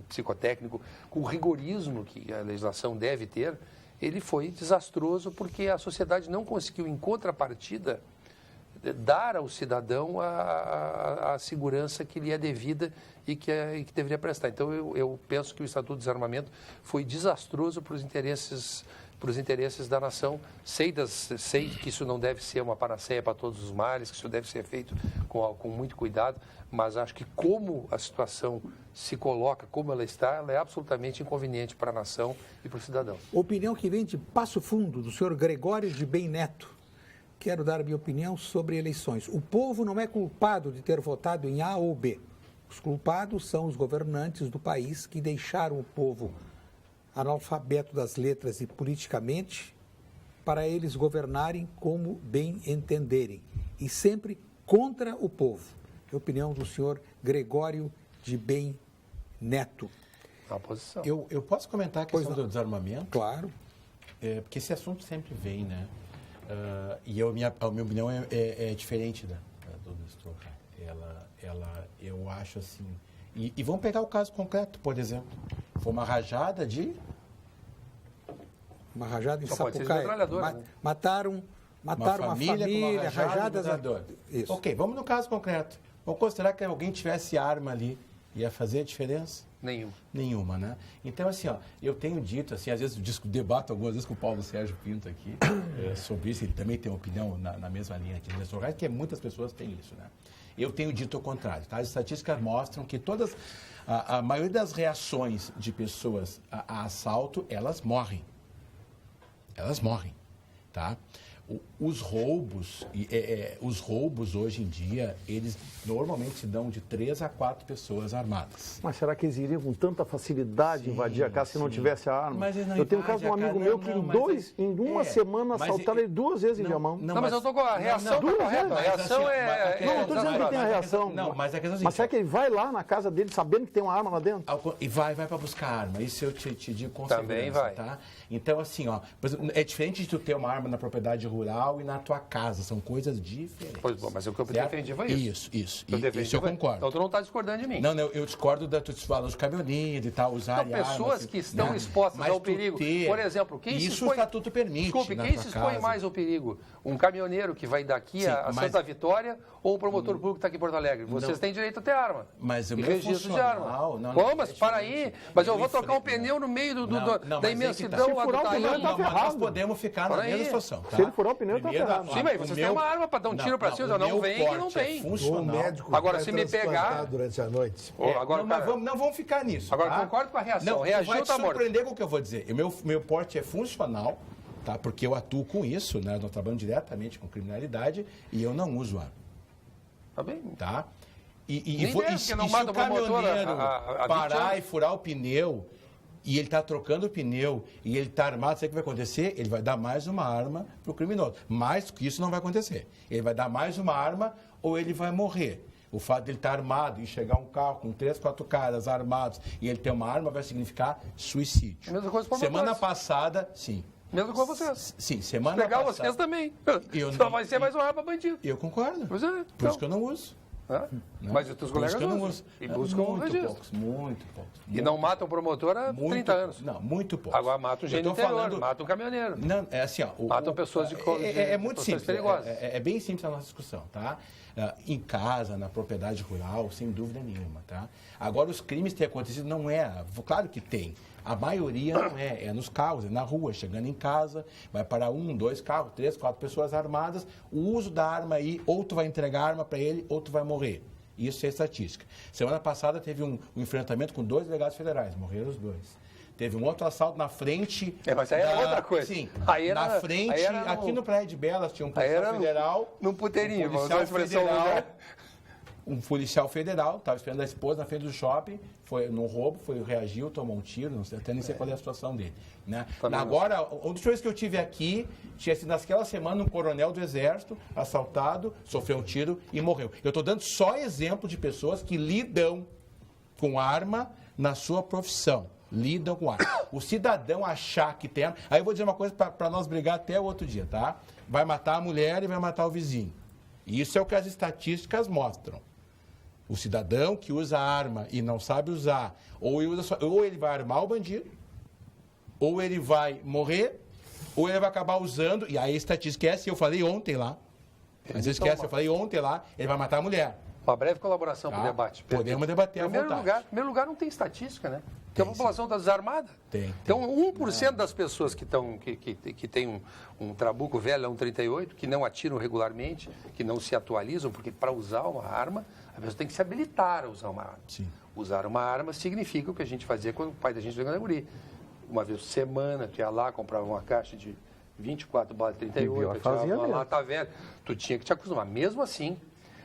psicotécnico, com o rigorismo que a legislação deve ter, ele foi desastroso porque a sociedade não conseguiu, em contrapartida, dar ao cidadão a segurança que lhe é devida e que deveria prestar. Então, eu penso que o Estatuto do Desarmamento foi desastroso para os interesses da nação. Sei que isso não deve ser uma panaceia para todos os males, que isso deve ser feito com muito cuidado, mas acho que como a situação se coloca, como ela está, ela é absolutamente inconveniente para a nação e para o cidadão. Opinião que vem de Passo Fundo, do senhor Gregório de Bem Neto. Quero dar a minha opinião sobre eleições. O povo não é culpado de ter votado em A ou B. Os culpados são os governantes do país que deixaram o povo analfabeto das letras e politicamente para eles governarem como bem entenderem e sempre contra o povo. É a opinião do senhor Gregório de Bem Neto. A posição. Eu posso comentar a questão do desarmamento? Claro. Porque esse assunto sempre vem, né? E a minha opinião é diferente da do Stroheim. Eu acho assim... E vamos pegar o caso concreto, por exemplo. Foi uma rajada de... Uma rajada em Sapucaia. Mataram a família, rajadas... Isso. Ok, vamos no caso concreto. Vamos considerar que alguém tivesse arma ali. Ia fazer diferença? Nenhuma, né? Então, assim, eu tenho dito, assim, às vezes debato algumas vezes com o Paulo Sérgio Pinto aqui sobre isso, ele também tem opinião na mesma linha aqui no Stroheim, que muitas pessoas têm isso, né? Eu tenho dito o contrário, tá? As estatísticas mostram que a maioria das reações de pessoas a assalto, elas morrem. Elas morrem, tá? Os roubos hoje em dia, eles normalmente se dão de 3 a 4 pessoas armadas. Mas será que eles iriam com tanta facilidade invadir a casa se não tivesse a arma? Eu tenho um caso de um amigo meu que em uma semana assaltaram ele 2 vezes em Viamão. Não, mas eu estou com a reação correta. A reação Não, não estou dizendo que tem a reação. Não, mas a questão é mas será que ele vai lá na casa dele sabendo que tem uma arma lá dentro? E vai para buscar arma. Isso eu te digo com também segurança, vai. Tá? Então, assim, por exemplo, é diferente de tu ter uma arma na propriedade rural e na tua casa. São coisas diferentes. Pois bom, mas o que eu defendi foi isso. Isso eu concordo. Então tu não está discordando de mim. Não, eu discordo tu falando dos caminhoneiros e tal, usar armas. Pessoas que estão expostas ao perigo. Por exemplo, quem se expõe... Isso o estatuto permite. Desculpe, quem se expõe mais ao perigo? Um caminhoneiro que vai daqui a Santa Vitória ou um promotor público que está aqui em Porto Alegre? Vocês têm direito a ter arma. Mas o e meu registro de arma. Bom, mas para aí. Mas eu vou trocar um pneu no meio da imensidão lá do Taíno. Nós podemos ficar na mesma situação. Se ele furar o pneu, está ferrado. Sim, mas vocês têm uma arma para dar um tiro para cima, não vem que não tem. O médico agora, se me pegar durante a noite. Não vamos ficar nisso. Agora, concordo com a reação. Reagiu, tá morto. Vai te surpreender com o que eu vou dizer. Meu porte é funcional, tá? Porque eu atuo com isso, né? Nós trabalhamos diretamente com criminalidade e eu não uso arma. Tá bem. Tá? E se o caminhoneiro parar e furar o pneu e ele está trocando o pneu e ele está armado, sabe o que vai acontecer? Ele vai dar mais uma arma para o criminoso. Mais que isso não vai acontecer. Ele vai dar mais uma arma ou ele vai morrer. O fato de ele estar armado e chegar um carro com 3, 4 caras armados e ele ter uma arma vai significar suicídio. Mesma coisa para semana passada, sim. Mesmo com vocês. Sim, semana pegar passada. Vocês também. Só vai ser mais uma arma bandido. Eu concordo. Pois é. Por isso que eu não uso. Mas os teus colegas usam. E buscam o registro. Muito poucos. E não matam promotor há 30 anos. Não, muito poucos. Agora matam gente interior, matam caminhoneiro. Não, é assim, matam pessoas de é muito simples. Perigosas. É bem simples a nossa discussão, tá? Em casa, na propriedade rural, sem dúvida nenhuma, tá? Agora, os crimes que têm acontecido não é... Claro que tem. A maioria não é. É nos carros, é na rua, chegando em casa, vai parar 1, 2 carros, 3, 4 pessoas armadas. O uso da arma aí, ou tu vai entregar a arma para ele, ou tu vai morrer. Isso é estatística. Semana passada teve um enfrentamento com 2 delegados federais, morreram os 2. Teve um outro assalto na frente... mas aí era outra coisa. Sim, aí era, na frente, aí era aqui no Praia de Belas tinha um policial federal... Num puteirinho, policial federal... um policial federal, estava esperando a esposa na frente do shopping, foi no roubo, reagiu, tomou um tiro, não sei, até nem sei qual é a situação dele. Né? Agora, um dos shows que eu tive aqui, tinha sido naquela semana um coronel do Exército assaltado, sofreu um tiro e morreu. Eu estou dando só exemplo de pessoas que lidam com arma na sua profissão. Lidam com arma. O cidadão achar que tem arma... Aí eu vou dizer uma coisa para nós brigar até o outro dia, tá? Vai matar a mulher e vai matar o vizinho. Isso é o que as estatísticas mostram. O cidadão que usa arma e não sabe usar, ou ele vai armar o bandido, ou ele vai morrer, ou ele vai acabar usando, e aí a estatística é essa, eu falei ontem lá, mas esquece, eu falei ontem lá, ele vai matar a mulher. Uma breve colaboração para o debate. Podemos debater à vontade. Em primeiro lugar, não tem estatística, né? Porque a população está desarmada. Então, 1% das pessoas que tem um trabuco velho, um 38, que não atiram regularmente, que não se atualizam, porque para usar uma arma, a pessoa tem que se habilitar a usar uma arma. Sim. Usar uma arma significa o que a gente fazia quando o pai da gente jogando a guri. Uma vez por semana, tu ia lá, comprava uma caixa de 24 balas de 38, tirava uma lata velha. Tu tinha que te acostumar. Mesmo assim,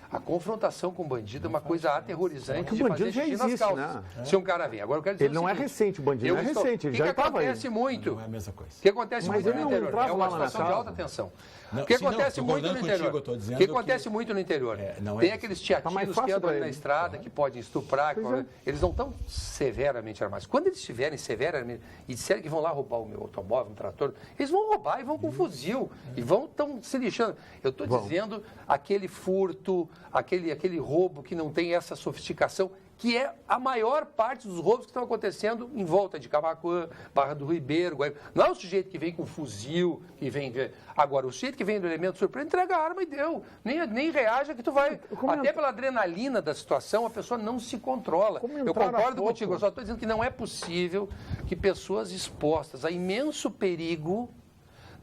a confrontação com o bandido é uma coisa aterrorizante de fazer xixi nas calças. Né? Se um cara vem. Agora eu quero dizer ele não é recente, o bandido não é recente, ele já estava aí. O que acontece muito? Não é a mesma coisa. O que acontece muito no interior? É uma situação de alta tensão. O que acontece muito no interior? O que acontece muito no interior? Tem aqueles teatinos que andam na estrada, que podem estuprar, eles não estão severamente armados. Quando eles estiverem severamente e disserem que vão lá roubar o meu automóvel, um trator, eles vão roubar e vão com fuzil e estão se lixando. Eu estou dizendo aquele furto, aquele roubo que não tem essa sofisticação, que é a maior parte dos roubos que estão acontecendo em volta de Camaquã, Barra do Ribeiro, Guaíba. Não é o sujeito que vem com fuzil, que vem... Agora, o sujeito que vem do elemento surpresa, entrega a arma e deu. Nem reaja que tu vai... Até pela adrenalina da situação, a pessoa não se controla. Eu concordo contigo, eu só estou dizendo que não é possível que pessoas expostas a imenso perigo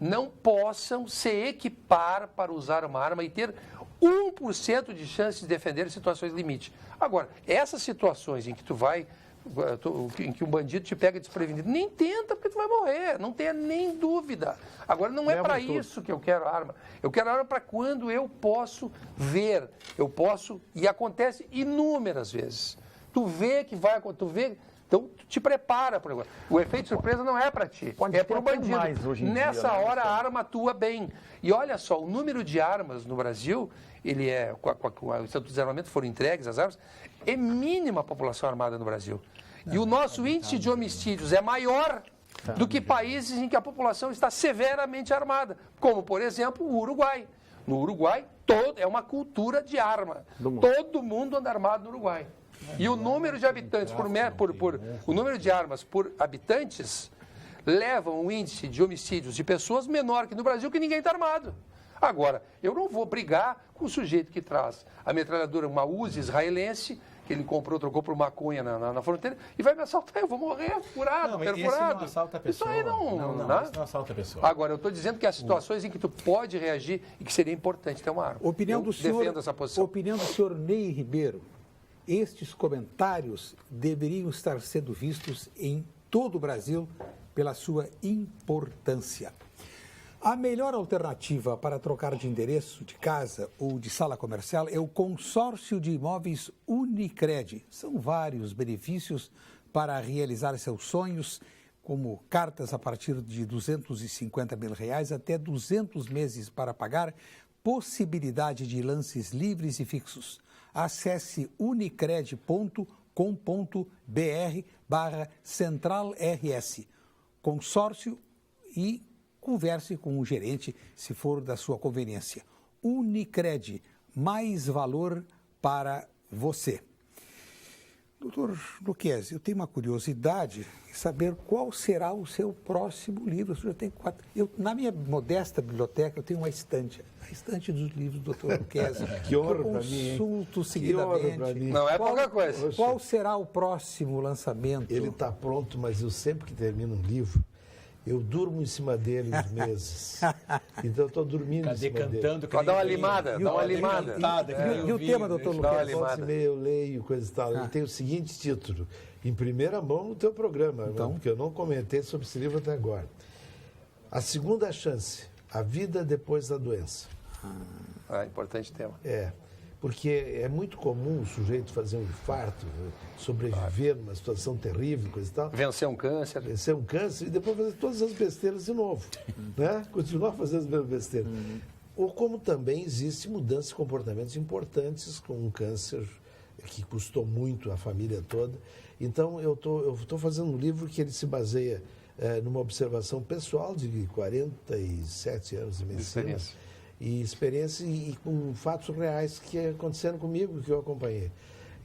não possam se equipar para usar uma arma e ter 1% de chance de defender situações limite. Agora, essas situações em que em que um bandido te pega desprevenido, nem tenta porque tu vai morrer, não tenha nem dúvida. Agora, não é para isso que eu quero arma. Eu quero arma para quando eu posso ver, e acontece inúmeras vezes. Tu vê que vai acontecer, então te prepara para o efeito surpresa não é para ti, é para o bandido. Nessa hora a arma atua bem. E olha só, o número de armas no Brasil, ele com o Estatuto de Desarmamento foram entregues as armas, é mínima a população armada no Brasil. E o nosso índice de homicídios é maior do que países em que a população está severamente armada, como, por exemplo, o Uruguai. No Uruguai, é uma cultura de arma. Todo mundo anda armado no Uruguai. E o número de habitantes o número de armas por habitantes levam um índice de homicídios de pessoas menor que no Brasil, que ninguém está armado. Agora, eu não vou brigar com o sujeito que traz a metralhadora, uma Uzi israelense, que ele trocou por maconha na fronteira, e vai me assaltar, eu vou morrer furado, perfurado. Não assalta a pessoa. Isso aí não assalta a pessoa. Agora, eu estou dizendo que há situações em que tu pode reagir e que seria importante ter uma arma. Defendo essa posição. Opinião do senhor Ney Ribeiro. Estes comentários deveriam estar sendo vistos em todo o Brasil pela sua importância. A melhor alternativa para trocar de endereço de casa ou de sala comercial é o consórcio de imóveis Unicred. São vários benefícios para realizar seus sonhos, como cartas a partir de R$250 mil até 200 meses para pagar, possibilidade de lances livres e fixos. Acesse unicred.com.br/centralrs. Consórcio e converse com o gerente, se for da sua conveniência. Unicred, mais valor para você. Doutor Luquezzi, eu tenho uma curiosidade em saber qual será o seu próximo livro. Eu tenho 4. Na minha modesta biblioteca, eu tenho uma estante. A estante dos livros do doutor Luquezzi. Que honra para mim. Consulto seguidamente. Não é pouca coisa. Qual será o próximo lançamento? Ele está pronto, mas eu sempre que termino um livro, eu durmo em cima dele uns meses. Então eu estou dormindo em cima dele. Para dar uma limada, dá uma limada. E o tema, doutor Luquezzi? Eu leio, coisa e tal. Ele tem o seguinte título, em primeira mão no teu programa, porque eu não comentei sobre esse livro até agora. A Segunda Chance, a vida depois da doença. Importante tema. Porque é muito comum o sujeito fazer um infarto, sobreviver numa situação terrível, coisa e tal. Vencer um câncer. Vencer um câncer e depois fazer todas as besteiras de novo. Né? Continuar fazendo as mesmas besteiras. Ou como também existe mudanças de comportamentos importantes com um câncer que custou muito a família toda. Então, eu estou fazendo um livro que ele se baseia numa observação pessoal de 47 anos de medicina. Experiência e com fatos reais que aconteceram comigo, que eu acompanhei.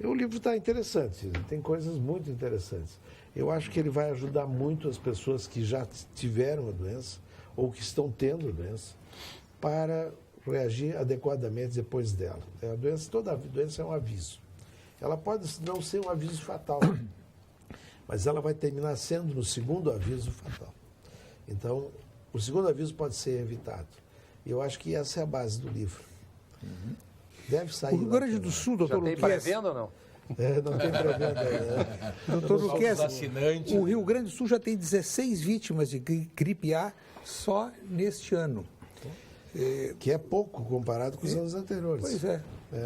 O livro está interessante, tem coisas muito interessantes. Eu acho que ele vai ajudar muito as pessoas que já tiveram a doença ou que estão tendo a doença para reagir adequadamente depois dela. Toda a doença é um aviso. Ela pode não ser um aviso fatal, mas ela vai terminar sendo, no segundo aviso, fatal. Então, o segundo aviso pode ser evitado. Eu acho que essa é a base do livro. Deve sair. O Rio Grande do Sul, doutor Luquezzi. Já tem pré-venda ou não? Não tem pré-venda ainda. Doutor Luquezzi, o Rio Grande do Sul já tem 16 vítimas de gripe A só neste ano. Que é pouco comparado com os anos anteriores. Pois é.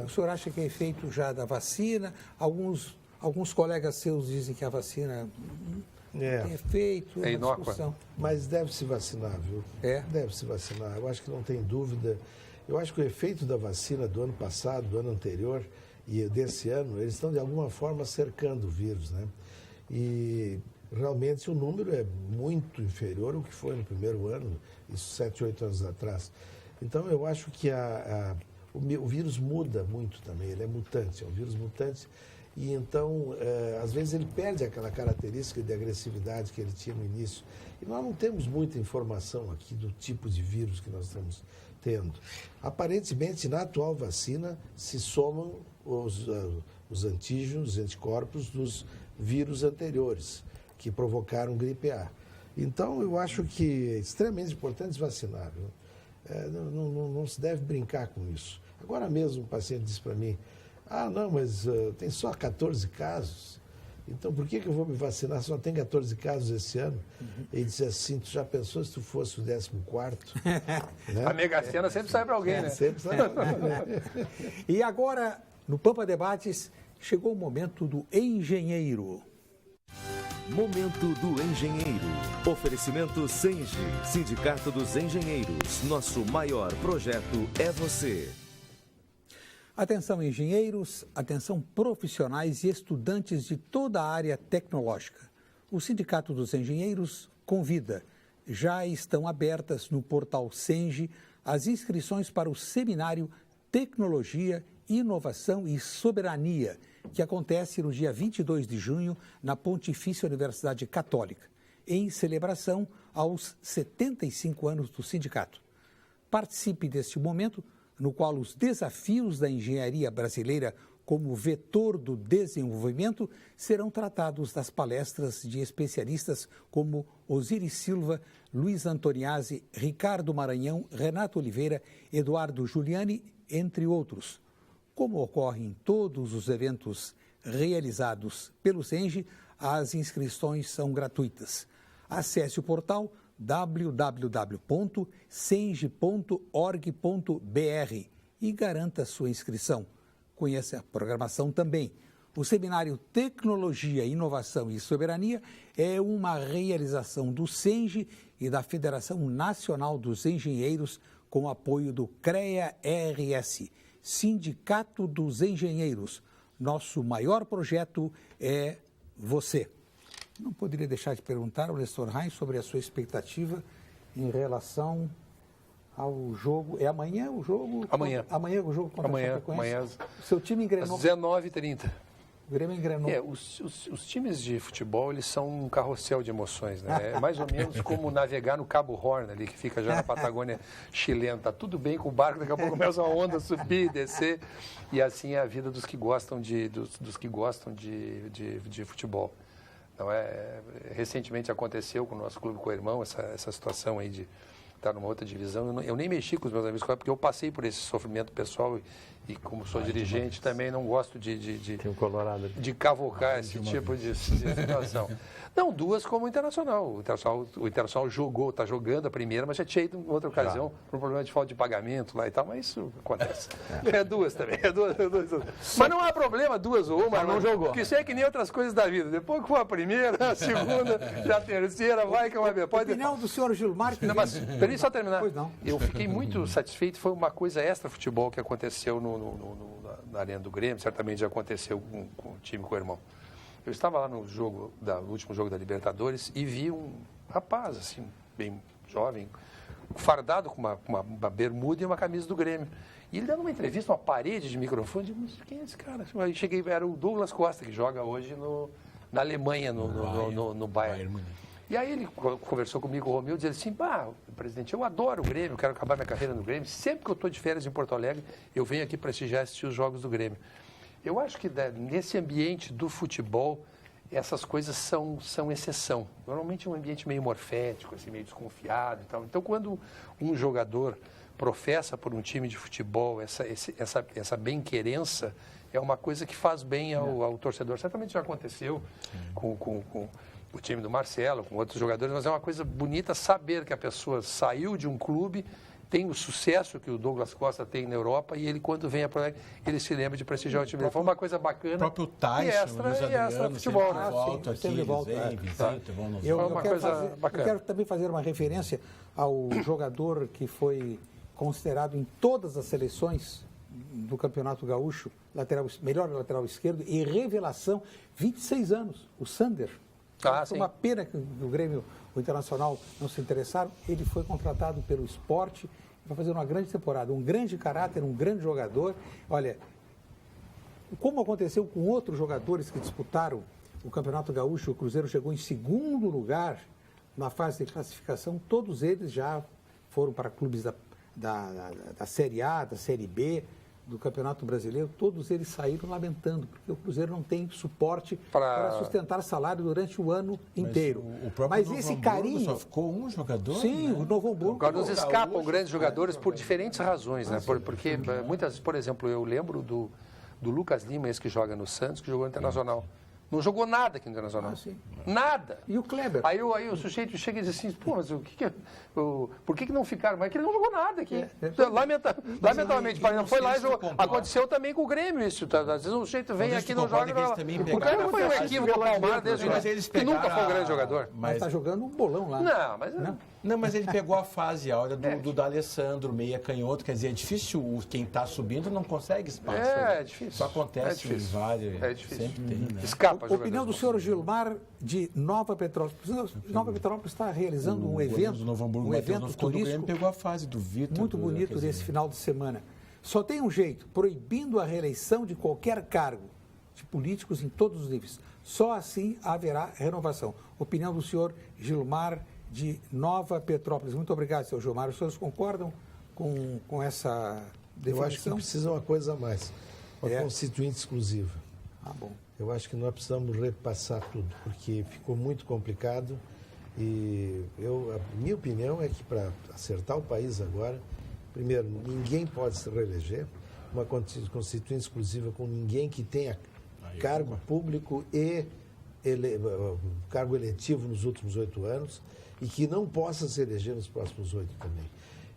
O senhor acha que é efeito já da vacina? Alguns colegas seus dizem que a vacina tem efeito. É inócua. Mas deve se vacinar, viu? Deve se vacinar. Eu acho que não tem dúvida. Eu acho que o efeito da vacina do ano passado, do ano anterior e desse ano, eles estão de alguma forma cercando o vírus, né? E realmente o número é muito inferior ao que foi no primeiro ano, isso 7, 8 anos atrás. Então eu acho que o vírus muda muito também, ele é mutante, é um vírus mutante. E então, às vezes ele perde aquela característica de agressividade que ele tinha no início. E nós não temos muita informação aqui do tipo de vírus que nós estamos tendo. Aparentemente, na atual vacina, se somam os antígenos, os anticorpos dos vírus anteriores, que provocaram gripe A. Então, eu acho que é extremamente importante vacinar. Não se deve brincar com isso. Agora mesmo, um paciente disse para mim, não, mas tem só 14 casos. Então, por que eu vou me vacinar? Só tem 14 casos esse ano. Ele disse assim, tu já pensou se tu fosse o 14º? Né? A Mega-Sena sempre sai para alguém, né? Sempre sai para alguém, né? E agora, no Pampa Debates, chegou o momento do engenheiro. Momento do Engenheiro. Oferecimento Senge, Sindicato dos Engenheiros. Nosso maior projeto é você. Atenção engenheiros, atenção profissionais e estudantes de toda a área tecnológica. O Sindicato dos Engenheiros convida. Já estão abertas no portal Senge as inscrições para o seminário Tecnologia, Inovação e Soberania, que acontece no dia 22 de junho na Pontifícia Universidade Católica, em celebração aos 75 anos do sindicato. Participe deste momento, no qual os desafios da engenharia brasileira como vetor do desenvolvimento serão tratados nas palestras de especialistas como Osiris Silva, Luiz Antoniazzi, Ricardo Maranhão, Renato Oliveira, Eduardo Giuliani, entre outros. Como ocorre em todos os eventos realizados pelo Senge, as inscrições são gratuitas. Acesse o portal www.senge.org.br e garanta sua inscrição. Conheça a programação também. O seminário Tecnologia, Inovação e Soberania é uma realização do Senge e da Federação Nacional dos Engenheiros com apoio do CREA-RS, Sindicato dos Engenheiros. Nosso maior projeto é você. Não poderia deixar de perguntar ao Nestor Reis sobre a sua expectativa em relação ao jogo. É amanhã o jogo? Amanhã. Amanhã o jogo contra a Chapecoense? Amanhã. O seu time engrenou? Às 19h30. O Grêmio engrenou. Os times de futebol, eles são um carrossel de emoções, né? É mais ou menos como navegar no Cabo Horn, ali, que fica já na Patagônia chilena. Tá tudo bem com o barco, daqui a pouco começa a onda subir, descer. E assim é a vida dos que gostam de futebol. Então, recentemente aconteceu com o nosso clube co-irmão essa situação aí está numa outra divisão. Eu nem mexi com os meus amigos, porque eu passei por esse sofrimento pessoal e como sou dirigente, também não gosto de cavocar esse tipo de situação. Não, duas como o Internacional. O Internacional jogou, está jogando a primeira, mas já tinha ido em outra ocasião por um problema de falta de pagamento lá e tal, mas isso acontece. É duas também. Mas não há problema, duas ou uma, não jogou. Porque isso é que nem outras coisas da vida. Depois que for a primeira, a segunda, a terceira, vai que vai ver. Pode... Opinião do senhor Gilmar. Não, mas peraí só terminar. Pois não. Eu fiquei muito satisfeito, foi uma coisa extra-futebol que aconteceu na Arena do Grêmio, certamente já aconteceu com o time, com o irmão. Eu estava lá no último jogo da Libertadores e vi um rapaz, assim, bem jovem, fardado com uma bermuda e uma camisa do Grêmio. E ele dando uma entrevista, uma parede de microfone, eu disse, mas quem é esse cara? Aí cheguei, era o Douglas Costa, que joga hoje na Alemanha, no Bayern. E aí ele conversou comigo, o Romeu, dizendo assim, presidente, eu adoro o Grêmio, quero acabar minha carreira no Grêmio. Sempre que eu estou de férias em Porto Alegre, eu venho aqui prestigiar e assistir os jogos do Grêmio. Eu acho que nesse ambiente do futebol, essas coisas são exceção. Normalmente é um ambiente meio morfético, assim, meio desconfiado e tal. Então, quando um jogador professa por um time de futebol essa bem-querença, é uma coisa que faz bem ao torcedor. Certamente já aconteceu com o time do Marcelo, com outros jogadores, mas é uma coisa bonita saber que a pessoa saiu de um clube, tem o sucesso que o Douglas Costa tem na Europa e ele, quando vem a Porto Alegre, ele se lembra de prestigiar o time dele. Foi uma coisa bacana. O próprio Tyson, e extra futebol, né? Volta aqui, eles vêm, visitam, vão nos jogos. Eu quero também fazer uma referência ao jogador que foi considerado em todas as seleções do Campeonato Gaúcho, melhor lateral esquerdo e revelação, 26 anos, o Sander. Foi uma pena que o Grêmio, o Internacional, não se interessaram. Ele foi contratado pelo Sport, vai fazer uma grande temporada, um grande caráter, um grande jogador. Olha, como aconteceu com outros jogadores que disputaram o Campeonato Gaúcho, o Cruzeiro chegou em segundo lugar na fase de classificação, todos eles já foram para clubes da Série A, da Série B, do Campeonato Brasileiro, todos eles saíram lamentando, porque o Cruzeiro não tem suporte para sustentar salário durante o ano inteiro. Mas esse carinho... Só ficou um jogador? Sim, o Novo Hamburgo. Agora, nos escapam grandes jogadores por diferentes razões, né? Porque muitas, por exemplo, eu lembro do Lucas Lima, esse que joga no Santos, que jogou no Internacional. Não jogou nada aqui no Internacional. Nada. E o Kleber? Aí o sujeito chega e diz assim, mas por que não ficaram? Mas é que ele não jogou nada aqui. Lamentavelmente, não foi lá e jogou. Aconteceu também com o Grêmio isso. Às vezes o sujeito vem aqui e não joga. O Kleber foi um equívoco do Palmar desde o início, que nunca foi um grande jogador. Mas está jogando um bolão lá. Não, mas ele pegou a fase áurea do D'Alessandro, meia canhoto, quer dizer, é difícil, quem está subindo não consegue espaço. É difícil. Isso acontece em vários. É difícil. Sempre tem, né? Escapa. Opinião do senhor Gilmar de Nova Petrópolis. Nova Petrópolis está realizando um evento. Novo Hamburgo, um evento turístico. Pegou a fase do Vitor. Muito bonito nesse final de semana. Só tem um jeito, proibindo a reeleição de qualquer cargo de políticos em todos os níveis. Só assim haverá renovação. Opinião do senhor Gilmar de Nova Petrópolis. Muito obrigado, senhor Gilmar. Os senhores concordam com essa definição? Eu acho que precisa uma coisa a mais. Uma constituinte exclusiva. Bom. Eu acho que nós precisamos repassar tudo, porque ficou muito complicado e a minha opinião é que para acertar o país agora, primeiro, ninguém pode se reeleger, uma constituinte exclusiva com ninguém que tenha cargo público e cargo eletivo nos últimos 8 anos e que não possa se eleger nos próximos 8 também.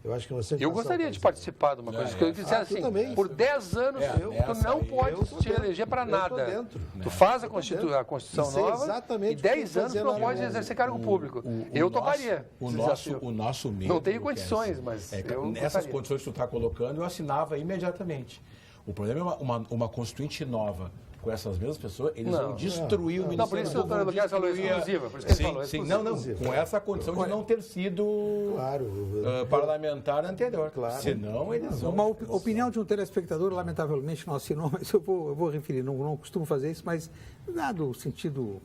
Eu acho que nós temos que gostaria de participar de uma coisa que eu dissesse assim, por 10 anos tu não pode te eleger para nada. Tu faz a Constituição nova e 10 anos tu não pode exercer cargo público. Eu toparia. O nosso medo... Não tenho condições, mas nessas condições que tu está colocando, eu assinava imediatamente. O problema é uma Constituinte nova. Com essas mesmas pessoas, eles vão destruir o Ministério. Não, por isso que o doutor Lucas falou exclusiva. Por isso que ele falou exclusiva. Não, com essa condição de não ter sido parlamentar anterior. Claro. Senão eles vão... Uma opinião de um telespectador, lamentavelmente não assinou, mas eu vou referir, não costumo fazer isso, mas dado o sentido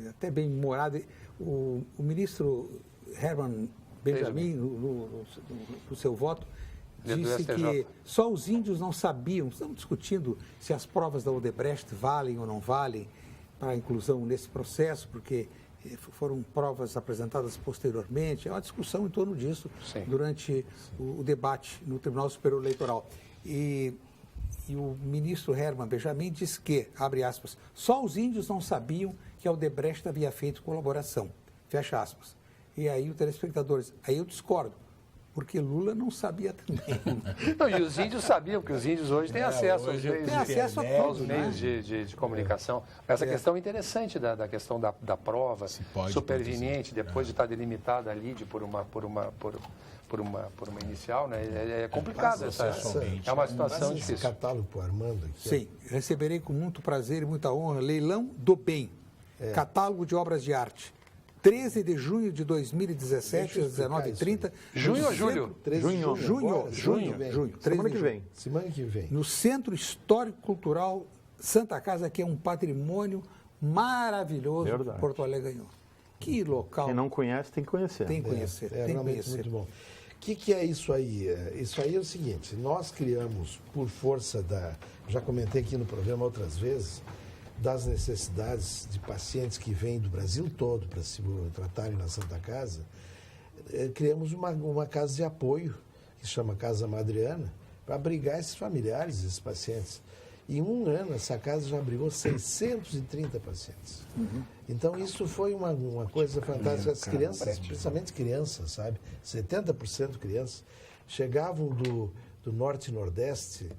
até bem humorado, o ministro Herman Benjamin, no seu voto, disse que só os índios não sabiam, estamos discutindo se as provas da Odebrecht valem ou não valem para a inclusão nesse processo, porque foram provas apresentadas posteriormente. É uma discussão em torno disso durante o debate no Tribunal Superior Eleitoral. E o ministro Herman Benjamin diz que, abre aspas, só os índios não sabiam que a Odebrecht havia feito colaboração, fecha aspas. E aí o telespectador diz, aí eu discordo, porque Lula não sabia também. Não, e os índios sabiam, porque os índios hoje têm acesso aos meios de comunicação. Essa questão interessante da questão da prova superveniente, depois de estar delimitada ali por uma inicial, né? É complicado é uma situação difícil. Esse catálogo para o Armando aqui. Sim, receberei com muito prazer e muita honra Leilão do Bem, catálogo de obras de arte. 13 de junho de 2017, às 19h30. Junho ou julho? Junho. Semana que vem. No Centro Histórico Cultural Santa Casa, que é um patrimônio maravilhoso que Porto Alegre ganhou. Que local. Quem não conhece, tem que conhecer. Tem que conhecer. É realmente muito bom. O que é isso aí? Isso aí é o seguinte, nós criamos, por força já comentei aqui no programa outras vezes, das necessidades de pacientes que vêm do Brasil todo para se tratarem na Santa Casa, criamos uma casa de apoio, que se chama Casa Madriana, para abrigar esses familiares, esses pacientes. Em um ano, essa casa já abrigou 630 pacientes. Então, isso foi uma coisa fantástica. As crianças, principalmente crianças, sabe? 70% crianças, chegavam do norte e nordeste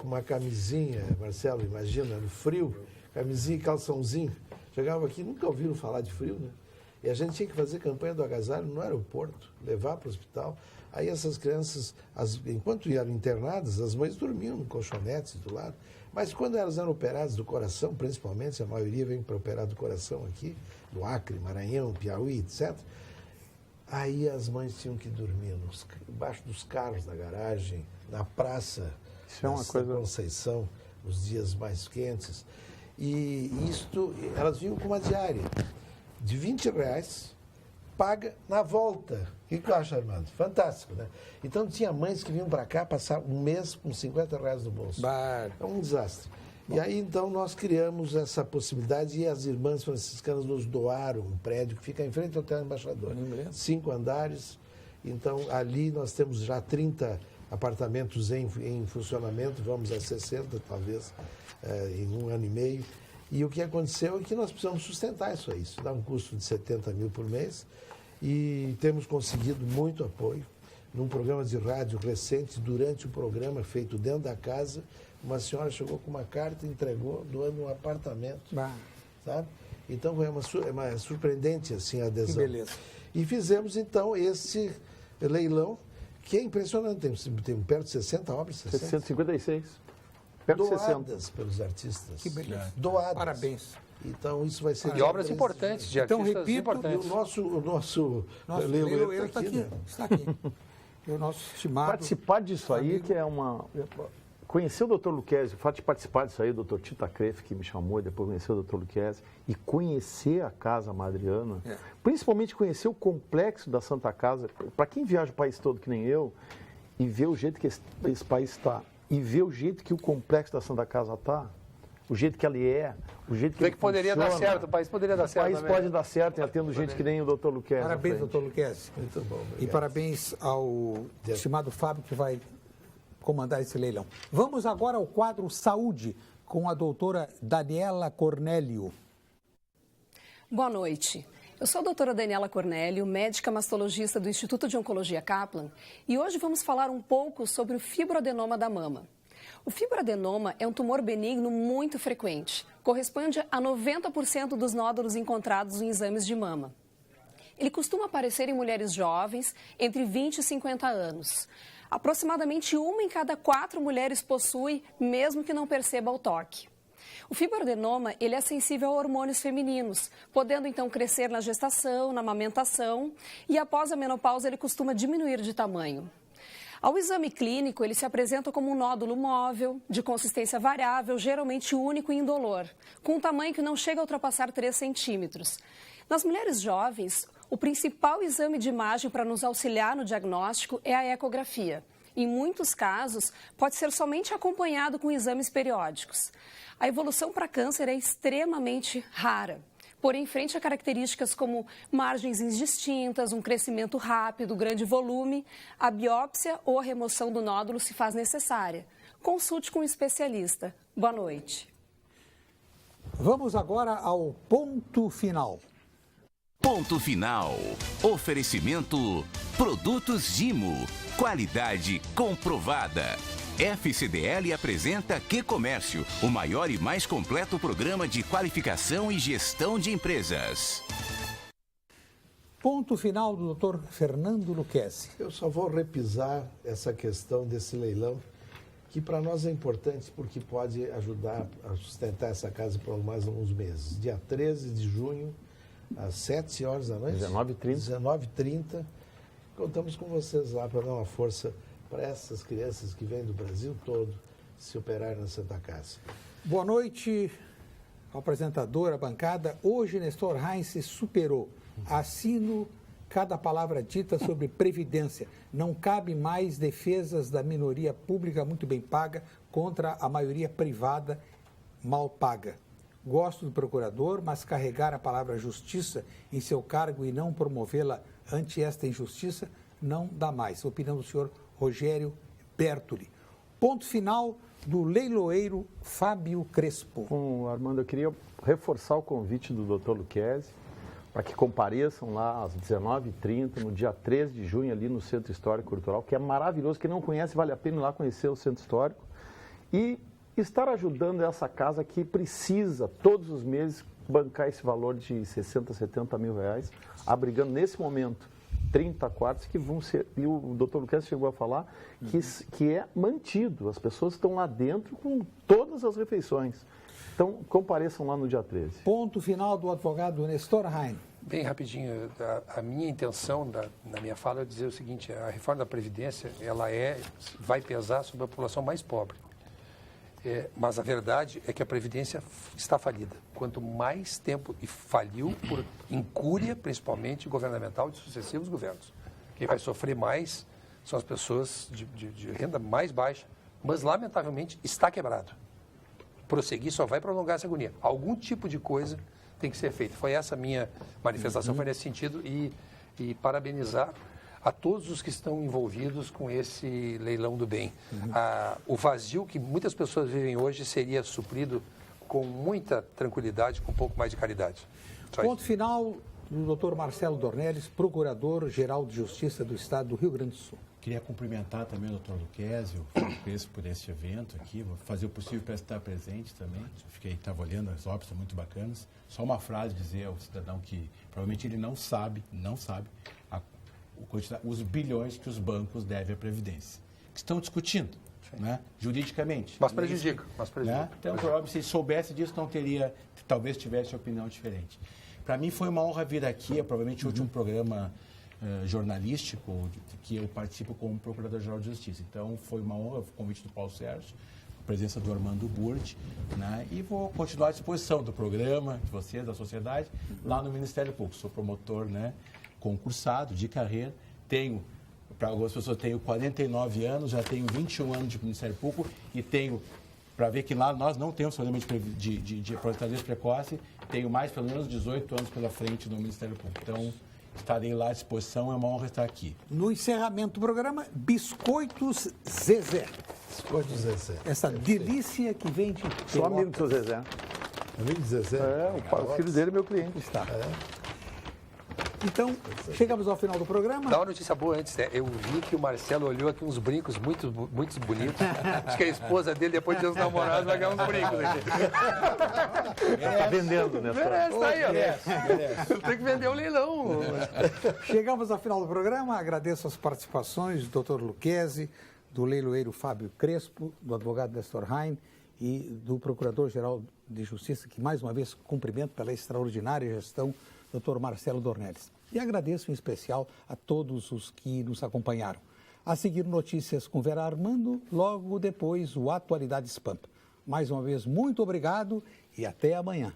com uma camisinha, Marcelo, imagina, no frio, camisinha e calçãozinho. Chegavam aqui, nunca ouviram falar de frio, né? E a gente tinha que fazer campanha do agasalho no aeroporto, levar para o hospital. Aí essas crianças, enquanto eram internadas, as mães dormiam no colchonete do lado. Mas quando elas eram operadas do coração, principalmente, a maioria vem para operar do coração aqui, do Acre, Maranhão, Piauí, etc. Aí as mães tinham que dormir embaixo dos carros da garagem, na praça da Conceição, nos dias mais quentes. E elas vinham com uma diária de R$20, paga na volta. O que tu acha, Armando? Fantástico, né? Então tinha mães que vinham para cá passar um mês com R$50 no bolso. É um desastre. Bom. E aí então nós criamos essa possibilidade e as irmãs franciscanas nos doaram um prédio que fica em frente ao Hotel Embaixador. 5 andares. Então ali nós temos já 30 apartamentos em funcionamento, vamos a 60 talvez em um ano e meio. E o que aconteceu é que nós precisamos sustentar isso aí. Isso dá um custo de 70 mil por mês e temos conseguido muito apoio. Num programa de rádio recente, durante o programa feito dentro da casa, uma senhora chegou com uma carta e entregou, doando um apartamento. Sabe? Então é uma surpreendente assim, a adesão. Que beleza. E fizemos então esse leilão, que é impressionante, tem perto de 60 obras. 656. Doadas pelos artistas. Que beleza. Doadas. Parabéns. Então isso vai ser... E obras importantes, de artistas importantes. O nosso leiloeiro está aqui. Está aqui. É o nosso estimado... Participar disso aí, que é uma... Conhecer o doutor Lucchesi, o fato de participar disso aí, o doutor Tita Crefe, que me chamou, e depois conhecer o doutor Lucchesi, e conhecer a Casa Madriana, principalmente conhecer o complexo da Santa Casa, para quem viaja o país todo que nem eu, e ver o jeito que esse país está, e ver o jeito que o complexo da Santa Casa está, o jeito que ele é, o jeito que ele poderia dar certo, o país poderia dar certo. O país pode dar certo, tendo gente que nem o doutor Lucchesi. Parabéns, doutor Lucchesi. Muito bom, obrigado. E parabéns ao estimado Fábio, que vai comandar esse leilão. Vamos agora ao quadro Saúde, com a doutora Daniela Cornélio. Boa noite. Eu sou a doutora Daniela Cornélio, médica mastologista do Instituto de Oncologia Kaplan, e hoje vamos falar um pouco sobre o fibroadenoma da mama. O fibroadenoma é um tumor benigno muito frequente, corresponde a 90% dos nódulos encontrados em exames de mama. Ele costuma aparecer em mulheres jovens, entre 20 e 50 anos. Aproximadamente 1 em cada 4 mulheres possui, mesmo que não perceba o toque. O fibroadenoma, ele é sensível a hormônios femininos, podendo então crescer na gestação, na amamentação, e após a menopausa ele costuma diminuir de tamanho. Ao exame clínico, ele se apresenta como um nódulo móvel, de consistência variável, geralmente único e indolor, com um tamanho que não chega a ultrapassar 3 centímetros. Nas mulheres jovens, o principal exame de imagem para nos auxiliar no diagnóstico é a ecografia. Em muitos casos, pode ser somente acompanhado com exames periódicos. A evolução para câncer é extremamente rara. Porém, frente a características como margens indistintas, um crescimento rápido, grande volume, a biópsia ou a remoção do nódulo se faz necessária. Consulte com um especialista. Boa noite. Vamos agora ao ponto final. Ponto final. Oferecimento Produtos Gimo. Qualidade comprovada. FCDL apresenta Que-Comércio, o maior e mais completo programa de qualificação e gestão de empresas. Ponto final do Dr. Fernando Lucchesi. Eu só vou repisar essa questão desse leilão, que para nós é importante porque pode ajudar a sustentar essa casa por mais alguns meses. Dia 13 de junho, às 7 horas da noite. 19h30. Contamos com vocês lá para dar uma força para essas crianças que vêm do Brasil todo se operar na Santa Casa. Boa noite, apresentadora, bancada. Hoje, Nestor Heinz se superou. Assino cada palavra dita sobre previdência. Não cabe mais defesas da minoria pública muito bem paga contra a maioria privada mal paga. Gosto do procurador, mas carregar a palavra justiça em seu cargo e não promovê-la ante esta injustiça não dá mais. Opinião do senhor Rogério Bertoli. Ponto final do leiloeiro Fábio Crespo. Bom, Armando, eu queria reforçar o convite do Dr. Lucchesi para que compareçam lá às 19h30, no dia 13 de junho, ali no Centro Histórico Cultural, que é maravilhoso. Quem não conhece, vale a pena ir lá conhecer o Centro Histórico. E estar ajudando essa casa que precisa, todos os meses, bancar esse valor de 60, 70 mil reais, abrigando nesse momento 30 quartos que vão ser, e o Dr. Lucchesi chegou a falar, que é mantido. As pessoas estão lá dentro com todas as refeições. Então, compareçam lá no dia 13. Ponto final do advogado Nestor Heinz. Bem rapidinho, a minha intenção na minha fala é dizer o seguinte: a reforma da Previdência vai pesar sobre a população mais pobre. Mas a verdade é que a Previdência está falida. Quanto mais tempo, e faliu por incúria, principalmente governamental, de sucessivos governos. Quem vai sofrer mais são as pessoas de renda mais baixa, mas, lamentavelmente, está quebrado. Prosseguir só vai prolongar essa agonia. Algum tipo de coisa tem que ser feita. Foi essa a minha manifestação, foi nesse sentido, e parabenizar a todos os que estão envolvidos com esse leilão do bem. O vazio que muitas pessoas vivem hoje seria suprido com muita tranquilidade, com um pouco mais de caridade. Ponto final do Dr. Marcelo Dornelles, Procurador-Geral de Justiça do Estado do Rio Grande do Sul. Queria cumprimentar também o Dr. Lucchesi, o Fábio Crespo, por esse evento aqui, vou fazer o possível para estar presente também. Estava olhando, as obras são muito bacanas. Só uma frase dizer ao cidadão que provavelmente ele não sabe os bilhões que os bancos devem à Previdência, que estão discutindo, né, juridicamente. Mas prejudica. Né? Então, provavelmente, se ele soubesse disso, não teria, talvez tivesse opinião diferente. Para mim foi uma honra vir aqui, é provavelmente o último programa jornalístico que eu participo como Procurador-Geral de Justiça. Então, foi uma honra o convite do Paulo Sérgio, a presença do Armando Burdi, né? E vou continuar à disposição do programa, de vocês, da sociedade, lá no Ministério Público. Sou promotor, né, concursado, de carreira. Tenho, para algumas pessoas, tenho 49 anos, já tenho 21 anos de Ministério Público e tenho, para ver que lá nós não temos problema de aposentadoria precoce, tenho mais pelo menos 18 anos pela frente no Ministério Público. Então, estarei lá à disposição, é uma honra estar aqui. No encerramento do programa, Biscoitos Zezé. Biscoitos Zezé. Essa delícia que vem de Pelotas. Sou amigo do seu Zezé. Amigo do Zezé? O filho dele é meu cliente. Está. Então, chegamos ao final do programa. Dá uma notícia boa antes, né? Eu vi que o Marcelo olhou aqui uns brincos muito bonitos. Acho que a esposa dele, depois de os namorados, vai ganhar uns brincos aqui. Está vendendo, né? Merece, tá aí, ó. Merece. Tem que vender o leilão. Chegamos ao final do programa. Agradeço as participações do Dr. Lucchesi, do leiloeiro Fábio Crespo, do advogado Nestor Heinz e do Procurador-Geral de Justiça, que mais uma vez cumprimento pela extraordinária gestão, Dr. Marcelo Dornelles. E agradeço em especial a todos os que nos acompanharam. A seguir, notícias com Vera Armando, logo depois o Atualidades Pampa. Mais uma vez, muito obrigado e até amanhã.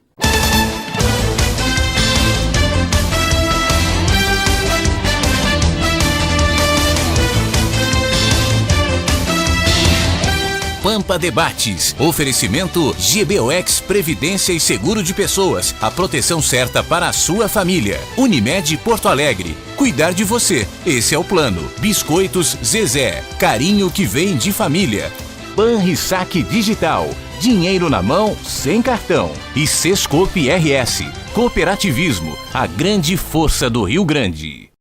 Pampa Debates. Oferecimento GBOX Previdência e Seguro de Pessoas. A proteção certa para a sua família. Unimed Porto Alegre. Cuidar de você. Esse é o plano. Biscoitos Zezé. Carinho que vem de família. Banrisac Digital. Dinheiro na mão, sem cartão. E Sescope RS. Cooperativismo. A grande força do Rio Grande.